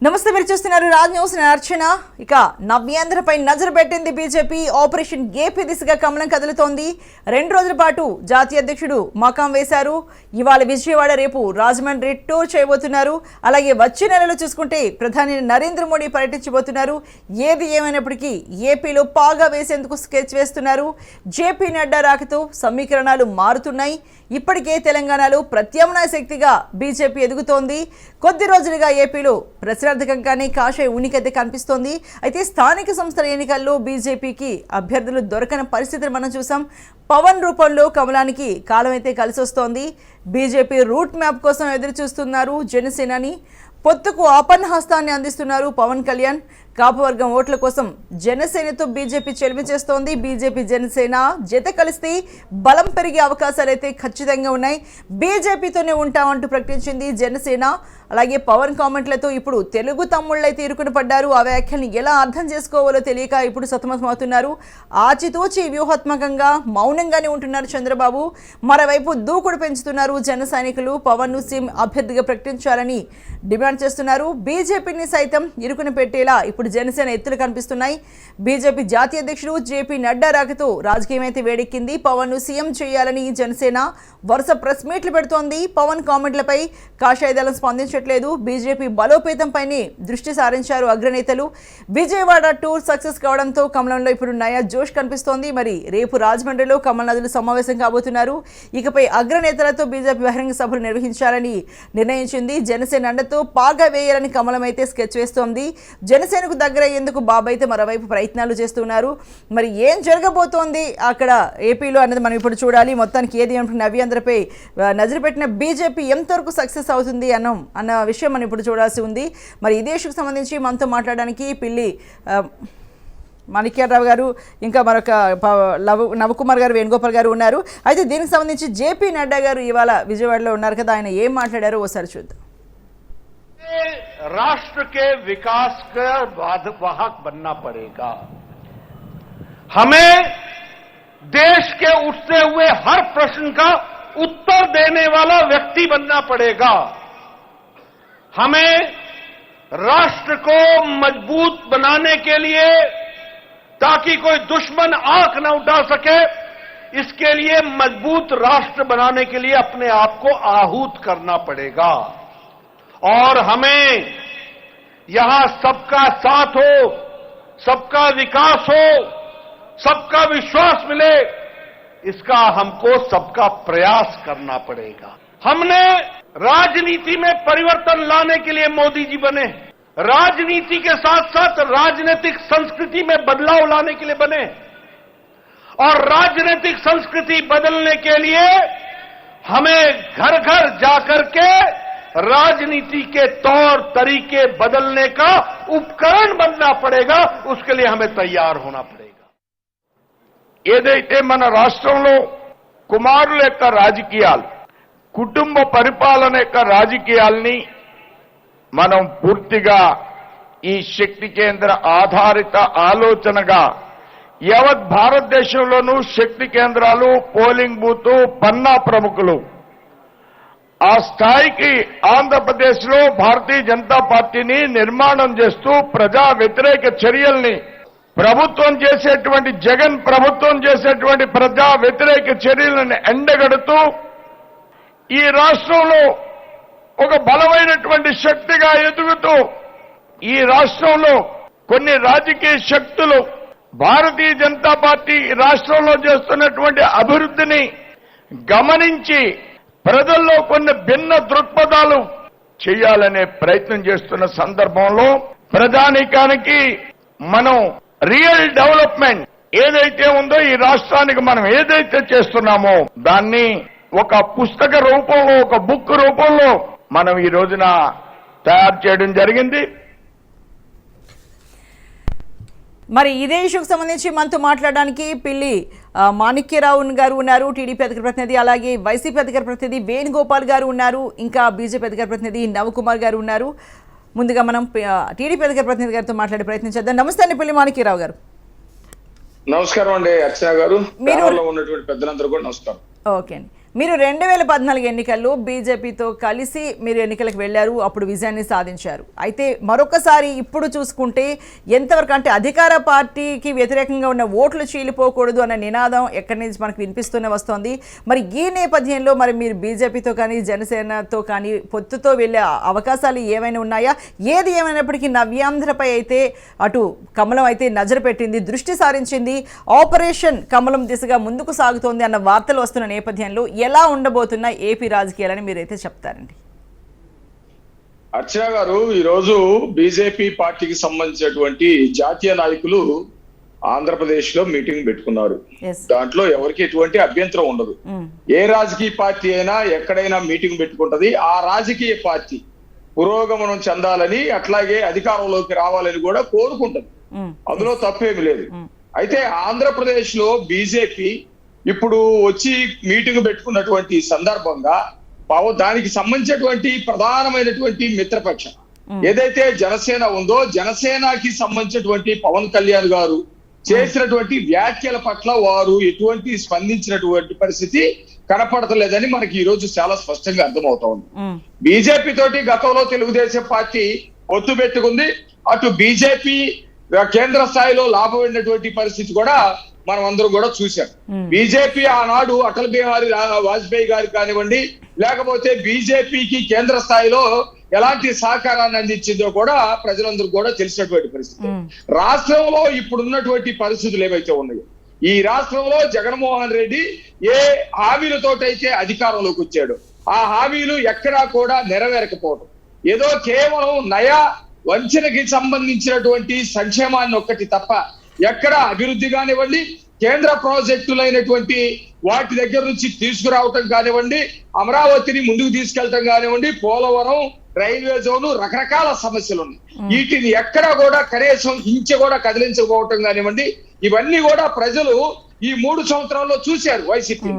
నమస్తే, మీరు చూస్తున్నారు రాజ్ న్యూస్. అర్చన. ఇక నవ్యాంధ్రపై నజరు పెట్టింది బీజేపీ. ఆపరేషన్ ఏపీ దిశగా కమలం కదులుతోంది. 2 రోజుల పాటు జాతీయ అధ్యక్షుడు మకాం వేశారు. ఇవాళ విజయవాడ, రేపు రాజమండ్రి టూర్ చేయబోతున్నారు. అలాగే వచ్చే నెలలో చూసుకుంటే ప్రధాని నరేంద్ర మోడీ పర్యటించబోతున్నారు. ఏది ఏమైనప్పటికీ ఏపీలో పాగా వేసేందుకు స్కెచ్ వేస్తున్నారు. జేపీ నడ్డా రాకతో సమీకరణాలు మారుతున్నాయి. ఇప్పటికే తెలంగాణలో ప్రత్యామ్నాయ శక్తిగా బీజేపీ ఎదుగుతోంది. కొద్ది రోజులుగా ఏపీలో ప్రశ్నార్థకంగానే కాషాయ ఉనికైతే కనిపిస్తోంది. అయితే స్థానిక సంస్థల ఎన్నికల్లో బీజేపీకి అభ్యర్థులు దొరకని పరిస్థితిని మనం చూసాం. పవన్ రూపంలో కమలానికి కాలం అయితే కలిసి వస్తోంది. బీజేపీ రూట్ మ్యాప్ కోసం ఎదురు చూస్తున్నారు జనసేనాని. పొత్తుకు ఆపన్న హస్తాన్ని అందిస్తున్నారు పవన్ కళ్యాణ్. కాపువర్గం ఓట్ల కోసం జనసేనతో బీజేపీ చెలిమి చేస్తోంది. బీజేపీ జనసేన జత కలిస్తే బలం పెరిగే అవకాశాలైతే ఖచ్చితంగా ఉన్నాయి. బీజేపీతోనే ఉంటామంటూ ప్రకటించింది జనసేన. అలాగే పవన్ కామెంట్లతో ఇప్పుడు తెలుగు తమ్ముళ్ళైతే ఇరుకుని పడ్డారు. ఆ వ్యాఖ్యల్ని ఎలా అర్థం చేసుకోవాలో తెలియక ఇప్పుడు సతమతమవుతున్నారు. ఆచితూచి వ్యూహాత్మకంగా మౌనంగానే ఉంటున్నారు చంద్రబాబు. మరోవైపు దూకుడు పెంచుతున్నారు జన సైనికులు. పవన్ను సీఎం అభ్యర్థిగా ప్రకటించాలని డిమాండ్ చేస్తున్నారు. బీజేపీని సైతం ఇరుకుని పెట్టేలా ఇప్పుడు జనసేన ఎత్తులు కనిపిస్తున్నాయి. బీజేపీ జాతీయ అధ్యక్షుడు జేపీ నడ్డా రాకతో రాజకీయం అయితే వేడెక్కింది. పవన్ ను సీఎం చేయాలని జనసేన వరుస ప్రెస్ మీట్లు పెడుతోంది. పవన్ కామెంట్లపై కాషాయ దళం స్పందించట్లేదు. బీజేపీ బలోపేతంపైనే దృష్టి సారించారు అగ్రనేతలు. విజయవాడ టూర్ సక్సెస్ కావడంతో కమలంలో ఇప్పుడు నయా జోష్ కనిపిస్తోంది. మరి రేపు రాజమండ్రిలో కమల్ నదులు సమావేశం కాబోతున్నారు. ఇకపై అగ్రనేతలతో బీజేపీ బహిరంగ సభలు నిర్వహించాలని నిర్ణయించింది. జనసేన అండతో పాగా వేయాలని కమలం అయితే స్కెచ్ వేస్తోంది. జనసేనకు దగ్గర అయ్యేందుకు బాబు అయితే మరోవైపు ప్రయత్నాలు చేస్తున్నారు. మరి ఏం జరగబోతోంది అక్కడ ఏపీలో అన్నది మనం ఇప్పుడు చూడాలి. మొత్తానికి ఏది ఏమంటున్న నవ్యాంధ్రపై నజరు పెట్టిన బీజేపీ ఎంతవరకు సక్సెస్ అవుతుంది అన్న విషయం మనం ఇప్పుడు చూడాల్సి ఉంది. మరి ఇదే ఇష్యూకి సంబంధించి మనతో మాట్లాడడానికి పిల్లి మాణిక్యాలరావు గారు, ఇంకా మరొక నవకుమార్ గారు, వేణుగోపాల్ గారు ఉన్నారు. అయితే దీనికి సంబంధించి జేపీ నడ్డా గారు ఇవాళ విజయవాడలో ఉన్నారు కదా, ఆయన ఏం మాట్లాడారో ఒకసారి చూద్దాం. राष्ट्र के विकास का वाहक बनना पड़ेगा। हमें देश के उठते हुए हर प्रश्न का उत्तर देने वाला व्यक्ति बनना पड़ेगा। हमें राष्ट्र को मजबूत बनाने के लिए, ताकि कोई दुश्मन आंख न उठा सके, इसके लिए मजबूत राष्ट्र बनाने के लिए अपने आप को आहूत करना पड़ेगा। और हमें यहां सबका साथ हो, सबका विकास हो, सबका विश्वास मिले, इसका हमको सबका प्रयास करना पड़ेगा। हमने राजनीति में परिवर्तन लाने के लिए मोदी जी बने, राजनीति के साथ साथ राजनीतिक संस्कृति में बदलाव लाने के लिए बने, और राजनीतिक संस्कृति बदलने के लिए हमें घर घर जाकर के राजनीति के तौर तरीके बदलने का उपकरण बनना पड़ेगा। उसके लिए हमें तैयार होना पड़ेगा। ఏదైతే మన రాష్ట్రంలో కుమారుల యొక్క రాజకీయాలు, కుటుంబ పరిపాలన యొక్క రాజకీయాల్ని మనం పూర్తిగా ఈ శక్తి కేంద్ర ఆధారిత ఆలోచనగా యావత్ భారతదేశంలోనూ శక్తి కేంద్రాలు, పోలింగ్ బూత్, పన్నా ప్రముఖులు ఆ స్థాయికి ఆంధ్రప్రదేశ్ లో భారతీయ జనతా పార్టీని నిర్మాణం చేస్తూ ప్రజా వ్యతిరేక చర్యల్ని ప్రభుత్వం చేసేటువంటి, జగన్ ప్రభుత్వం చేసేటువంటి ప్రజా వ్యతిరేక చర్యలను ఎండగడుతూ ఈ రాష్ట్రంలో ఒక బలమైనటువంటి శక్తిగా ఎదుగుతూ ఈ రాష్ట్రంలో కొన్ని రాజకీయ శక్తులు భారతీయ జనతా పార్టీ రాష్ట్రంలో చేస్తున్నటువంటి అభివృద్ధిని గమనించి ప్రజల్లో కొన్ని భిన్న దృక్పథాలు చేయాలనే ప్రయత్నం చేస్తున్న సందర్భంలో ప్రజానీకానికి మనం రియల్ డెవలప్మెంట్ ఏదైతే ఉందో ఈ రాష్ట్రానికి మనం ఏదైతే చేస్తున్నామో దాన్ని ఒక పుస్తక రూపంలో, ఒక బుక్ రూపంలో మనం ఈ రోజున తయారు చేయడం జరిగింది. మరి ఇదే ఇష్యూకి సంబంధించి మనతో మాట్లాడడానికి పిల్లి మాణిక్యరావు గారు ఉన్నారు, టీడీపీ అధికార ప్రతినిధి. అలాగే వైసీపీ అధికార ప్రతినిధి వేణుగోపాల్ గారు ఉన్నారు. ఇంకా బీజేపీ అధికార ప్రతినిధి నవకుమార్ గారు ఉన్నారు. ముందుగా మనం టీడీపీ అధికార ప్రతినిధి గారితో మాట్లాడే ప్రయత్నం చేద్దాం. నమస్తే అండి పిల్లి మాణిక్యరావు గారు. నమస్కారం అండి అర్చన గారు, మీరు ఉన్నటువంటి పెద్దలందరూ కూడా నమస్కారం. ఓకే అండి, మీరు 2014 ఎన్నికల్లో బీజేపీతో కలిసి మీరు ఎన్నికలకు వెళ్ళారు, అప్పుడు విజయాన్ని సాధించారు. అయితే మరొకసారి ఇప్పుడు చూసుకుంటే ఎంతవరకు అంటే అధికార పార్టీకి వ్యతిరేకంగా ఉన్న ఓట్లు చీలిపోకూడదు అన్న నినాదం ఎక్కడి నుంచి మనకు వినిపిస్తూనే వస్తోంది. మరి ఈ నేపథ్యంలో మరి మీరు బీజేపీతో కానీ జనసేనతో కానీ పొత్తుతో వెళ్ళే అవకాశాలు ఏమైనా ఉన్నాయా? ఏది ఏమైనప్పటికీ నవ్యాంధ్రపై అయితే అటు కమలం అయితే నజరు పెట్టింది, దృష్టి సారించింది, ఆపరేషన్ కమలం దిశగా ముందుకు సాగుతోంది అన్న వార్తలు వస్తున్న నేపథ్యంలో ఎలా ఉండబోతున్న ఏపీ రాజకీయాలని మీరైతే చెప్తారండి? అర్చన గారు, ఈరోజు బీజేపీ పార్టీకి సంబంధించినటువంటి జాతీయ నాయకులు ఆంధ్రప్రదేశ్ లో మీటింగ్ పెట్టుకున్నారు. దాంట్లో ఎవరికి ఎటువంటి అభ్యంతరం ఉండదు. ఏ రాజకీయ పార్టీ అయినా ఎక్కడైనా మీటింగ్ పెట్టుకుంటది. ఆ రాజకీయ పార్టీ పురోగమనం చెందాలని, అట్లాగే అధికారంలోకి రావాలని కూడా కోరుకుంటది. అందులో తప్పేమి లేదు. అయితే ఆంధ్రప్రదేశ్ లో బీజేపీ ఇప్పుడు వచ్చి మీటింగ్ పెట్టుకున్నటువంటి సందర్భంగా దానికి సంబంధించినటువంటి ప్రధానమైనటువంటి మిత్రపక్షం ఏదైతే జనసేన ఉందో, జనసేనకి సంబంధించినటువంటి పవన్ కళ్యాణ్ గారు చేసినటువంటి వ్యాఖ్యల పట్ల వారు ఎటువంటి స్పందించినటువంటి పరిస్థితి కనపడతలేదని మనకి ఈ రోజు చాలా స్పష్టంగా అర్థమవుతా ఉంది. బీజేపీ తోటి గతంలో తెలుగుదేశం పార్టీ పొత్తు పెట్టుకుంది. అటు బీజేపీ కేంద్ర స్థాయిలో లాభపడినటువంటి పరిస్థితి కూడా మనం అందరం కూడా చూశాం. బీజేపీ ఆనాడు అటల్ బిహారీ వాజ్పేయి గారికి కానివ్వండి, లేకపోతే బీజేపీకి కేంద్ర స్థాయిలో ఎలాంటి సహకారాన్ని అందించిందో కూడా ప్రజలందరూ కూడా తెలిసినటువంటి పరిస్థితి. రాష్ట్రంలో ఇప్పుడున్నటువంటి పరిస్థితులు ఏవైతే ఉన్నాయో, ఈ రాష్ట్రంలో జగన్మోహన్ రెడ్డి ఏ హామీలతోటైతే అధికారంలోకి వచ్చాడో ఆ హామీలు ఎక్కడా కూడా నెరవేరకపోవడం, ఏదో కేవలం నయా వంచనకి సంబంధించినటువంటి సంక్షేమాన్ని ఒక్కటి తప్ప ఎక్కడ అభివృద్ధి కానివ్వండి, కేంద్ర ప్రాజెక్టులైనటువంటి వాటి దగ్గర నుంచి తీసుకురావటం కానివ్వండి, అమరావతిని ముందుకు తీసుకెళ్లటం కానివ్వండి, పోలవరం, రైల్వే జోను, రకరకాల సమస్యలు ఉన్నాయి. వీటిని ఎక్కడా కూడా కనీసం ఇంచ కూడా కదిలించకపోవటం కానివ్వండి, ఇవన్నీ కూడా ప్రజలు ఈ 3 సంవత్సరాల్లో చూశారు వైసీపీ.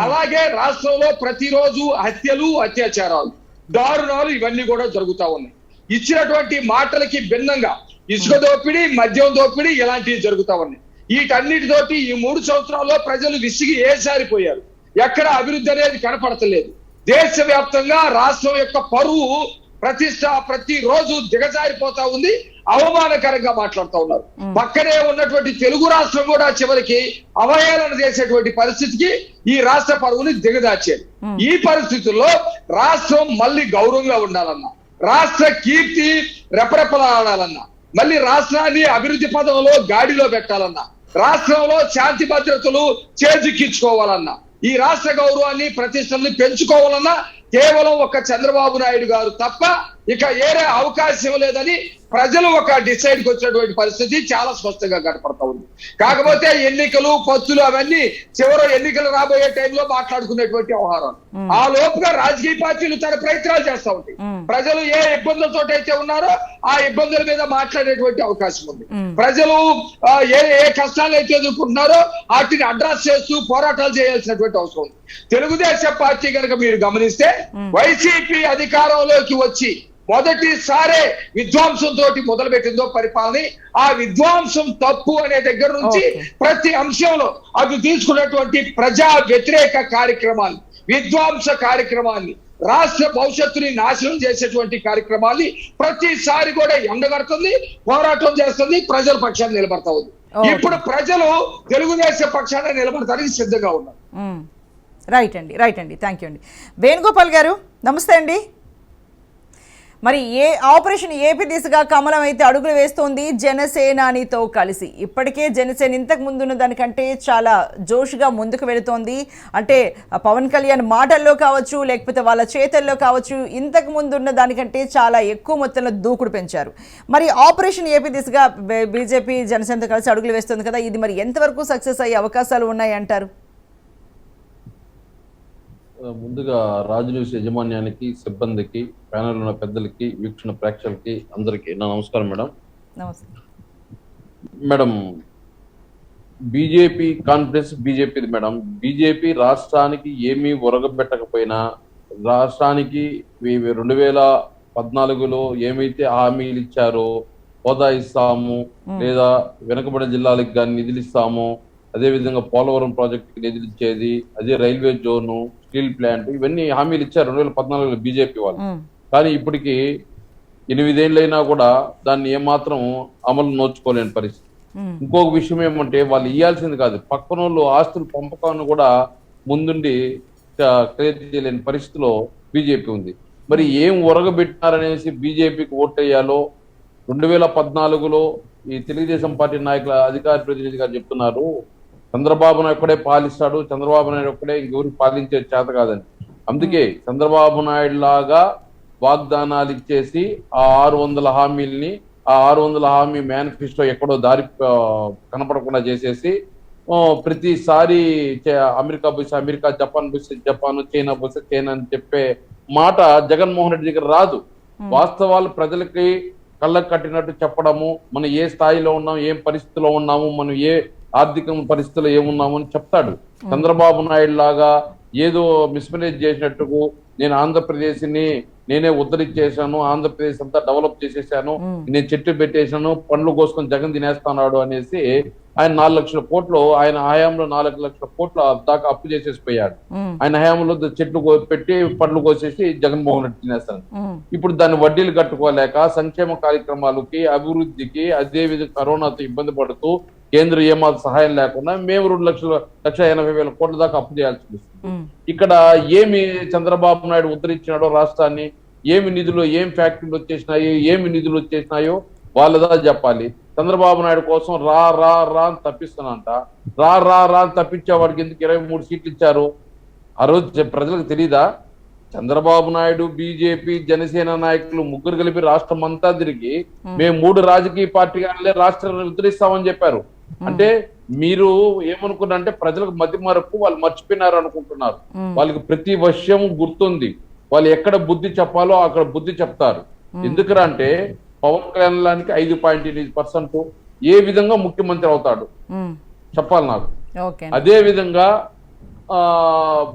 అలాగే రాష్ట్రంలో ప్రతిరోజు హత్యలు, అత్యాచారాలు, దారుణాలు ఇవన్నీ కూడా జరుగుతా ఉన్నాయి. ఇచ్చినటువంటి మాటలకి భిన్నంగా ఇసుక దోపిడీ, మద్యం దోపిడీ ఇలాంటివి జరుగుతా ఉన్నాయి. వీటన్నిటితోటి ఈ 3 సంవత్సరాల్లో ప్రజలు విసిగి ఏసారిపోయారు. ఎక్కడ అభివృద్ధి అనేది కనపడతలేదు. దేశవ్యాప్తంగా రాష్ట్రం యొక్క పరువు ప్రతిష్ట ప్రతిరోజు దిగజారిపోతా ఉంది. అవమానకరంగా మాట్లాడుతూ ఉన్నారు. పక్కనే ఉన్నటువంటి తెలుగు రాష్ట్రం కూడా చివరికి అవహేళన చేసేటువంటి పరిస్థితికి ఈ రాష్ట్ర పరువుని దిగదార్చారు. ఈ పరిస్థితుల్లో రాష్ట్రం మళ్ళీ గౌరవంగా ఉండాలన్నా, రాష్ట్ర కీర్తి రెపరెపలాడాలన్నా, మళ్ళీ రాష్ట్రాన్ని అభివృద్ధి పదంలో గాడిలో పెట్టాలన్నా, రాష్ట్రంలో శాంతి భద్రతలు చేజిక్కించుకోవాలన్నా, ఈ రాష్ట్ర గౌరవాన్ని ప్రతిష్టల్ని పెంచుకోవాలన్నా కేవలం ఒక చంద్రబాబు నాయుడు గారు తప్ప ఇక ఏరే అవకాశం లేదని ప్రజలు ఒక డిసైడ్కి వచ్చినటువంటి పరిస్థితి చాలా స్పష్టంగా కనపడతా ఉంది. కాకపోతే ఎన్నికలు, పొత్తులు అవన్నీ చివరి ఎన్నికలు రాబోయే టైంలో మాట్లాడుకునేటువంటి వ్యవహారం. ఆ లోపుగా రాజకీయ పార్టీలు తన ప్రయత్నాలు చేస్తా ఉంటాయి. ప్రజలు ఏ ఇబ్బందులతో అయితే ఉన్నారో ఆ ఇబ్బందుల మీద మాట్లాడేటువంటి అవకాశం ఉంది. ప్రజలు ఏ కష్టాలు అయితే ఎదుర్కొంటున్నారో వాటిని అడ్రస్ చేస్తూ పోరాటాలు చేయాల్సినటువంటి అవసరం ఉంది. తెలుగుదేశం పార్టీ కనుక మీరు గమనిస్తే వైసీపీ అధికారంలోకి వచ్చి మొదటిసారే విధ్వంసంతో మొదలుపెట్టిందో పరిపాలన, ఆ విధ్వంసం తప్పు అనే దగ్గర నుంచి ప్రతి అంశంలో అది తీసుకున్నటువంటి ప్రజా వ్యతిరేక కార్యక్రమాన్ని, విధ్వంస కార్యక్రమాన్ని, రాష్ట్ర భవిష్యత్తుని నాశనం చేసేటువంటి కార్యక్రమాన్ని ప్రతిసారి కూడా ఎండగడుతుంది, పోరాటం చేస్తుంది, ప్రజల పక్షాన్ని నిలబడతా ఉంది. ఇప్పుడు ప్రజలు తెలుగుదేశం పక్షాన్ని నిలబడటానికి సిద్ధంగా ఉన్నారు. రైట్ అండి, థ్యాంక్ యూ అండి. వేణుగోపాల్ గారు నమస్తే అండి. మరి ఆపరేషన్ ఏపీ దిశగా కమలం అయితే అడుగులు వేస్తోంది జనసేనానితో కలిసి. ఇప్పటికే జనసేన ఇంతకు ముందున్న దానికంటే చాలా జోష్గా ముందుకు వెళుతోంది. అంటే పవన్ కళ్యాణ్ మాటల్లో కావచ్చు, లేకపోతే వాళ్ళ చేతల్లో కావచ్చు, ఇంతకు ముందున్న దానికంటే చాలా ఎక్కువ మొత్తంలో దూకుడు పెంచారు. మరి ఆపరేషన్ ఏపీ దిశగా బీజేపీ జనసేనతో కలిసి అడుగులు వేస్తుంది కదా, ఇది మరి ఎంతవరకు సక్సెస్ అయ్యే అవకాశాలు ఉన్నాయి అంటారు? ముందుగా రాజు న్యూస్ యాజమాన్యానికి, సిబ్బందికి, ప్యానెల్ ఉన్న పెద్దలకి, వీక్షణ ప్రేక్షకులకి అందరికీ నా నమస్కారం మేడం. మేడం, బీజేపీ కాన్ఫిడెన్స్ బీజేపీది మేడం. బీజేపీ రాష్ట్రానికి ఏమీ ఒరగబెట్టకపోయినా, రాష్ట్రానికి 2014లో ఏమైతే హామీలు ఇచ్చారో, హోదా ఇస్తాము, లేదా వెనుకబడిన జిల్లాలకు కానీ నిధులు ఇస్తాము, అదేవిధంగా పోలవరం ప్రాజెక్టుకి నిధులు ఇచ్చేది, అదే రైల్వే జోను, స్టీల్ ప్లాంట్, ఇవన్నీ హామీలు ఇచ్చారు 2014లో బీజేపీ వాళ్ళు. కానీ ఇప్పటికి 8 ఏళ్ళైనా కూడా దాన్ని ఏమాత్రం అమలు నోచుకోలేని పరిస్థితి. ఇంకొక విషయం ఏమంటే వాళ్ళు ఇవ్వాల్సింది కాదు, పక్కన వాళ్ళు ఆస్తుల పంపకాన్ని కూడా ముందుండి క్లియర్ చేయలేని పరిస్థితిలో బీజేపీ ఉంది. మరి ఏం ఒరగబెట్టినారనేసి బీజేపీకి ఓటేయాలో 2014లో ఈ తెలుగుదేశం పార్టీ నాయకుల అధికార ప్రతినిధి గారు చెప్తున్నారు, చంద్రబాబు నాయుడు ఒక్కడే పాలిస్తాడు, చంద్రబాబు నాయుడు ఒక్కడే ఇంకెవరికి పాలించే చేత కాదని. అందుకే చంద్రబాబు నాయుడు లాగా వాగ్దానాలు ఇచ్చేసి ఆ 600 హామీల్ని, ఆ 600 హామీ మేనిఫెస్టో ఎక్కడో దారి కనపడకుండా చేసేసి ప్రతిసారి అమెరికా బుస్ అమెరికా, జపాన్ బుస్ జపాన్, చైనా బుస్ చైనా అని చెప్పే మాట జగన్మోహన్ రెడ్డి దగ్గర రాదు. వాస్తవాలు ప్రజలకి కళ్ళకు కట్టినట్టు చెప్పడము, మనం ఏ స్థాయిలో ఉన్నాం, ఏం పరిస్థితిలో ఉన్నాము, మనం ఏ ఆర్థిక పరిస్థితుల్లో ఏమున్నాము అని చెప్తాడు. చంద్రబాబు నాయుడు లాగా ఏదో మిస్మేనేజ్ చేసినట్టుకు నేను ఆంధ్రప్రదేశ్ ని నేనే ఉద్ధరించేశాను, ఆంధ్రప్రదేశ్ అంతా డెవలప్ చేసేసాను, నేను చెట్టు పెట్టేశాను, పండ్లు కోసుకొని జగన్ తినేస్తున్నాడు అనేసి ఆయన 4 లక్షల కోట్లు, ఆయన హయాంలో 4 లక్షల కోట్ల దాకా అప్పు చేసేసిపోయాడు. ఆయన హయాంలో చెట్లు పెట్టి పండ్లు కోసేసి జగన్మోహన్ రెడ్డి తినేస్తాను. ఇప్పుడు దాన్ని వడ్డీలు కట్టుకోలేక సంక్షేమ కార్యక్రమాలకి, అభివృద్ధికి, అదే విధంగా కరోనాతో ఇబ్బంది పడుతూ కేంద్రం ఏమాత్రం సహాయం లేకుండా మేము 2,80,000 కోట్ల దాకా అప్పు చేయాల్సి వస్తుంది. ఇక్కడ ఏమి చంద్రబాబు నాయుడు ఉద్ధరించినాడో రాష్ట్రాన్ని, ఏమి నిధులు, ఏం ఫ్యాక్టరీలు వచ్చేసినాయో, ఏమి నిధులు వచ్చేసినాయో వాళ్ళదా చెప్పాలి. చంద్రబాబు నాయుడు కోసం రా రా రా అని తప్పిస్తానంట. రా రా రా అని తప్పించే వాడికి ఎందుకు 23 సీట్లు ఇచ్చారు? ఆ రోజు ప్రజలకు తెలీదా? చంద్రబాబు నాయుడు, బీజేపీ, జనసేన నాయకులు ముగ్గురు కలిపి రాష్ట్రం అంతా తిరిగి మేము 3 రాజకీయ పార్టీలే రాష్ట్రాన్ని ఉద్ధరిస్తామని చెప్పారు. అంటే మీరు ఏమనుకున్నారంటే ప్రజలకు మధ్య మరపు వాళ్ళు మర్చిపోయినారు అనుకుంటున్నారు. వాళ్ళకి ప్రతి విషయం గుర్తుంది, వాళ్ళు ఎక్కడ బుద్ధి చెప్పాలో అక్కడ బుద్ధి చెప్తారు. ఎందుకంటే పవన్ కళ్యాణానికి 5.8% ఏ విధంగా ముఖ్యమంత్రి అవుతాడు చెప్పాలి నాకు. అదే విధంగా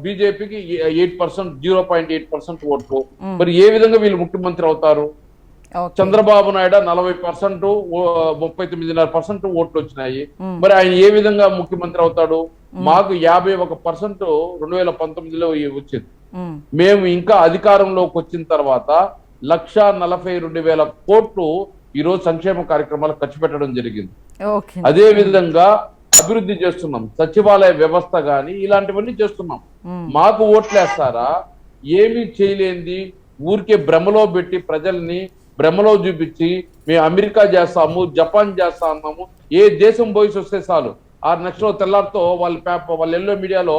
బీజేపీకి 8%, 0.8% ఓట్లు. మరి ఏ విధంగా వీళ్ళు ముఖ్యమంత్రి అవుతారు? చంద్రబాబు నాయుడు 40%, 39.5% ఓట్లు వచ్చినాయి. మరి ఆయన ఏ విధంగా ముఖ్యమంత్రి అవుతాడు? మాకు 51% 2019లో వచ్చింది. మేము ఇంకా అధికారంలోకి వచ్చిన తర్వాత 1,42,000 కోట్లు ఈ రోజు సంక్షేమ కార్యక్రమాలు ఖర్చు పెట్టడం జరిగింది. అదే విధంగా అభివృద్ధి చేస్తున్నాం, సచివాలయ వ్యవస్థ గాని ఇలాంటివన్నీ చేస్తున్నాం. మాకు ఓట్లేస్తారా? ఏమీ చేయలేంది ఊరికే భ్రమలో పెట్టి ప్రజల్ని భ్రమలో చూపించి మేము అమెరికా చేస్తాము, జపాన్ చేస్తా అన్నాము. ఏ దేశం పోయి వస్తే చాలు 6 నెలల తెల్లారితో వాళ్ళ ఎల్లో మీడియాలో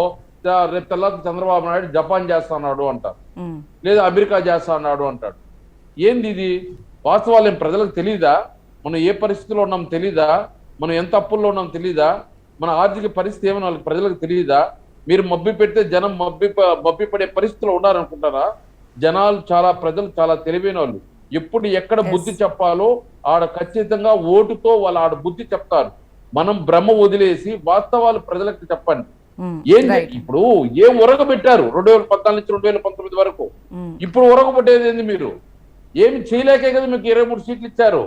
రేపు తెల్లారితో చంద్రబాబు నాయుడు జపాన్ చేస్తున్నాడు అంటారు, లేదా అమెరికా చేస్తా అన్నాడు అంటాడు. ఏంది ఇది? వాస్తవాలు ఏం ప్రజలకు తెలీదా? మనం ఏ పరిస్థితిలో ఉన్నాం తెలీదా? మనం ఎంత అప్పుల్లో ఉన్నాం తెలీదా? మన ఆర్థిక పరిస్థితి ఏమో వాళ్ళకి ప్రజలకు తెలియదా? మీరు మబ్బి పెడితే జనం మబ్బి పడే పరిస్థితిలో ఉన్నారనుకుంటారా? జనాలు ప్రజలు చాలా తెలివైన వాళ్ళు. ఎప్పుడు ఎక్కడ బుద్ధి చెప్పాలో ఆడ ఖచ్చితంగా ఓటుతో వాళ్ళు ఆడ బుద్ధి చెప్తారు. మనం భ్రమ వదిలేసి వాస్తవాలు ప్రజలకు చెప్పండి. ఏంటి ఇప్పుడు ఏం ఉరగబెట్టారు 2014 నుంచి 2019 వరకు? ఇప్పుడు ఉరగబెట్టేది ఏంది? మీరు ఏమి చేయలేకే కదా మీకు 23 సీట్లు ఇచ్చారు.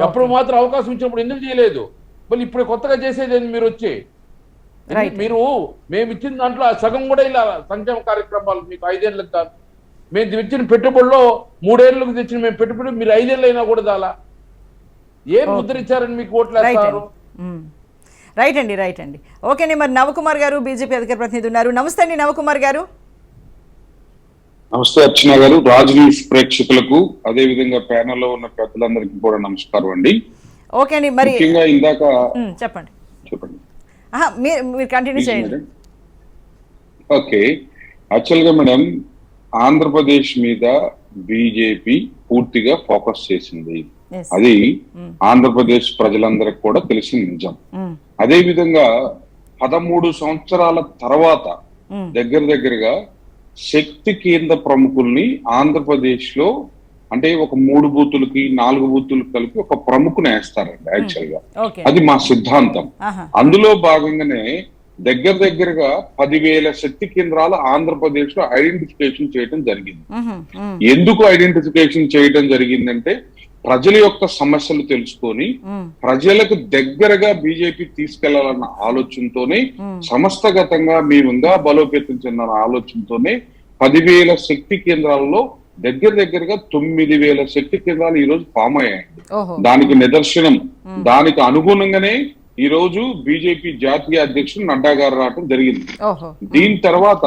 అప్పుడు మాత్రం అవకాశం ఇచ్చినప్పుడు ఎందుకు చేయలేదు? మళ్ళీ ఇప్పుడు కొత్తగా చేసేది ఏంది? మీరు వచ్చి మీరు మేము ఇచ్చిన దాంట్లో సగం కూడా ఇలా సంక్షేమ కార్యక్రమాలు మీకు 5 ఏళ్ళకి కాదు. మేము తెచ్చిన పెట్టుబడిలో 3 ఏళ్ళకు తెచ్చిన మేము పెట్టుబడి మీరు 5 ఏళ్ళు అయినా కూడా దాలా ఏం ముద్రించారని మీకు ఓట్లు వేస్తారు. రైట్ అండి. ఓకే అండి. మరి నవకుమార్ గారు బీజేపీ అధికార ప్రతినిధి ఉన్నారు. నమస్తే అండి నవకుమార్ గారు. నమస్తే అర్చన గారు, రాజ్ న్యూస్ ప్రేక్షకులకు అదే విధంగా ప్యానెల్ లో ఉన్న పెద్దలందరికీ కూడా నమస్కారం అండి. ఓకే అండి. మరి ముఖ్యంగా ఇందాక చెప్పండి. మీరు కంటిన్యూ చేయండి. ఓకే, యాక్చువల్ గా మేడం ఆంధ్రప్రదేశ్ మీద బీజేపీ పూర్తిగా ఫోకస్ చేసింది. అది ఆంధ్రప్రదేశ్ ప్రజలందరికి కూడా తెలిసిన నిజం. అదే విధంగా 13 సంవత్సరాల తర్వాత దగ్గరగా శక్తి కేంద్ర ప్రముఖుల్ని ఆంధ్రప్రదేశ్ లో అంటే ఒక 3 బూతులకి 4 బూతులకు కలిపి ఒక ప్రముఖుని వేస్తారండి. యాక్చువల్ గా అది మా సిద్ధాంతం. అందులో భాగంగానే దగ్గరగా 10,000 శక్తి కేంద్రాలు ఆంధ్రప్రదేశ్ లో ఐడెంటిఫికేషన్ చేయడం జరిగింది. ఎందుకు ఐడెంటిఫికేషన్ చేయడం జరిగిందంటే ప్రజల యొక్క సమస్యలు తెలుసుకొని ప్రజలకు దగ్గరగా బీజేపీ తీసుకెళ్లాలన్న ఆలోచనతోనే సంస్థగతంగా మేముగా బలోపేతం చెందిన ఆలోచనతోనే 10,000 శక్తి కేంద్రాలలో దగ్గరగా 9,000 శక్తి కేంద్రాలు ఈ రోజు ఫామ్ అయ్యాయండి. దానికి నిదర్శనం, దానికి అనుగుణంగానే ఈ రోజు బీజేపీ జాతీయ అధ్యక్షుడు నడ్డా గారు రావడం జరిగింది. దీని తర్వాత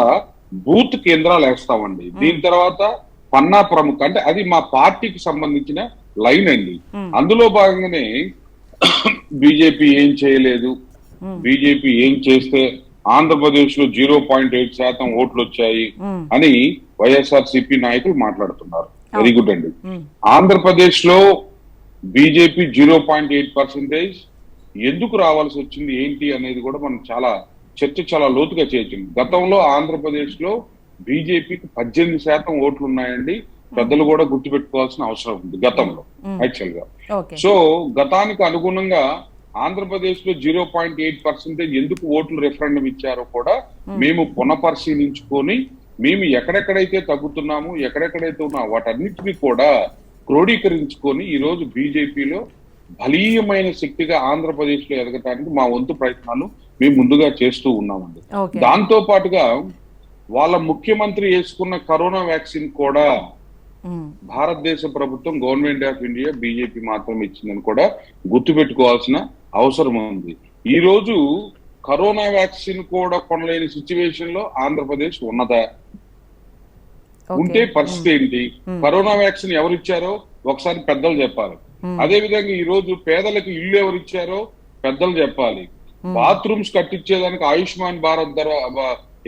బూత్ కేంద్రాలు వేస్తామండి. దీని తర్వాత పన్నా ప్రముఖ, అంటే అది మా పార్టీకి సంబంధించిన లైన్ అండి. అందులో భాగంగానే బీజేపీ ఏం చేయలేదు, బీజేపీ ఏం చేస్తే ఆంధ్రప్రదేశ్ లో 0.8% ఓట్లు వచ్చాయి అని వైఎస్ఆర్సీపీ నాయకులు మాట్లాడుతున్నారు. వెరీ గుడ్ అండి. ఆంధ్రప్రదేశ్ లో బీజేపీ 0.8% ఎందుకు రావాల్సి వచ్చింది ఏంటి అనేది కూడా మనం చాలా లోతుగా చేయొచ్చు. గతంలో ఆంధ్రప్రదేశ్ లో బీజేపీకి 18% ఓట్లు ఉన్నాయండి. పెద్దలు కూడా గుర్తుపెట్టుకోవాల్సిన అవసరం ఉంది గతంలో యాక్చువల్ గా. సో గతానికి అనుగుణంగా ఆంధ్రప్రదేశ్ లో 0.8% ఎందుకు ఓట్లు రెఫరెండం ఇచ్చారో కూడా మేము పునఃపరిశీలించుకొని మేము ఎక్కడెక్కడైతే తగ్గుతున్నాము, ఎక్కడెక్కడైతే ఉన్నామో వాటన్నిటినీ కూడా క్రోడీకరించుకొని ఈ రోజు బీజేపీలో బలీయమైన శక్తిగా ఆంధ్రప్రదేశ్ లో ఎదగటానికి మా వంతు ప్రయత్నాలు మేము ముందుగా చేస్తూ ఉన్నామండి. దాంతో పాటుగా వాళ్ళ ముఖ్యమంత్రి వేసుకున్న కరోనా వ్యాక్సిన్ కూడా భారతదేశ ప్రభుత్వం, గవర్నమెంట్ ఆఫ్ ఇండియా, బీజేపీ మాత్రం ఇచ్చిందని కూడా గుర్తుపెట్టుకోవాల్సిన అవసరం ఉంది. ఈ రోజు కరోనా వ్యాక్సిన్ కూడా కొనలేని సిచ్యువేషన్ లో ఆంధ్రప్రదేశ్ ఉన్నదా? ఉంటే పరిస్థితి ఏంటి? కరోనా వ్యాక్సిన్ ఎవరు ఇచ్చారో ఒకసారి పెద్దలు చెప్పాలి. అదే విధంగా ఈ రోజు పేదలకు ఇల్లు ఎవరు ఇచ్చారో పెద్దలు చెప్పాలి. బాత్రూమ్స్ కట్టించేదానికి ఆయుష్మాన్ భారత్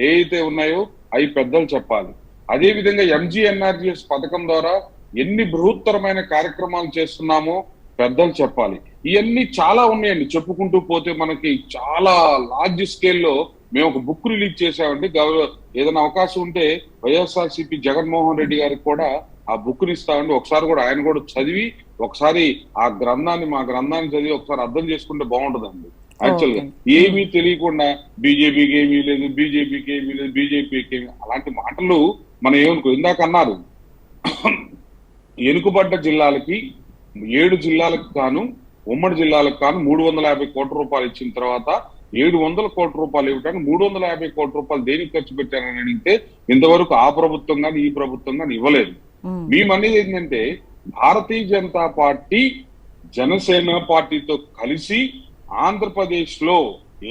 ఏదైతే ఉన్నాయో అవి పెద్దలు చెప్పాలి. అదే విధంగా ఎంజీఎన్ఆర్జీఎస్ పథకం ద్వారా ఎన్ని బృహత్తరమైన కార్యక్రమాలు చేస్తున్నామో పెద్దలు చెప్పాలి. ఇవన్నీ చాలా ఉన్నాయండి, చెప్పుకుంటూ పోతే మనకి చాలా లార్జ్ స్కేల్లో మేము ఒక బుక్ రిలీజ్ చేసామండి. ఏదైనా అవకాశం ఉంటే వైఎస్ఆర్సీపీ జగన్మోహన్ రెడ్డి గారికి కూడా ఆ బుక్ ని ఇస్తామండి. ఒకసారి కూడా ఆయన కూడా చదివి ఒకసారి ఆ మా గ్రంథాన్ని చదివి ఒకసారి అర్థం చేసుకుంటే బాగుంటుందండి. యాక్చువల్ గా ఏమీ తెలియకుండా బీజేపీకి ఏమీ లేదు, బీజేపీకి ఏమీ లేదు, బీజేపీకి ఏమీ, అలాంటి మాటలు మనం ఏమనుకో. ఇందాక అన్నారు వెనుకబడ్డ జిల్లాలకి 7 జిల్లాలకు కాను, ఉమ్మడి జిల్లాలకు కాను 350 కోట్ల రూపాయలు ఇచ్చిన తర్వాత 700 కోట్ల రూపాయలు ఇవ్వడానికి 350 కోట్ల రూపాయలు దేనికి ఖర్చు పెట్టారని అడిగితే ఇంతవరకు ఆ ప్రభుత్వం కానీ ఈ ప్రభుత్వం కానీ ఇవ్వలేదు. మేమనేది ఏంటంటే భారతీయ జనతా పార్టీ జనసేన పార్టీతో కలిసి ఆంధ్రప్రదేశ్ లో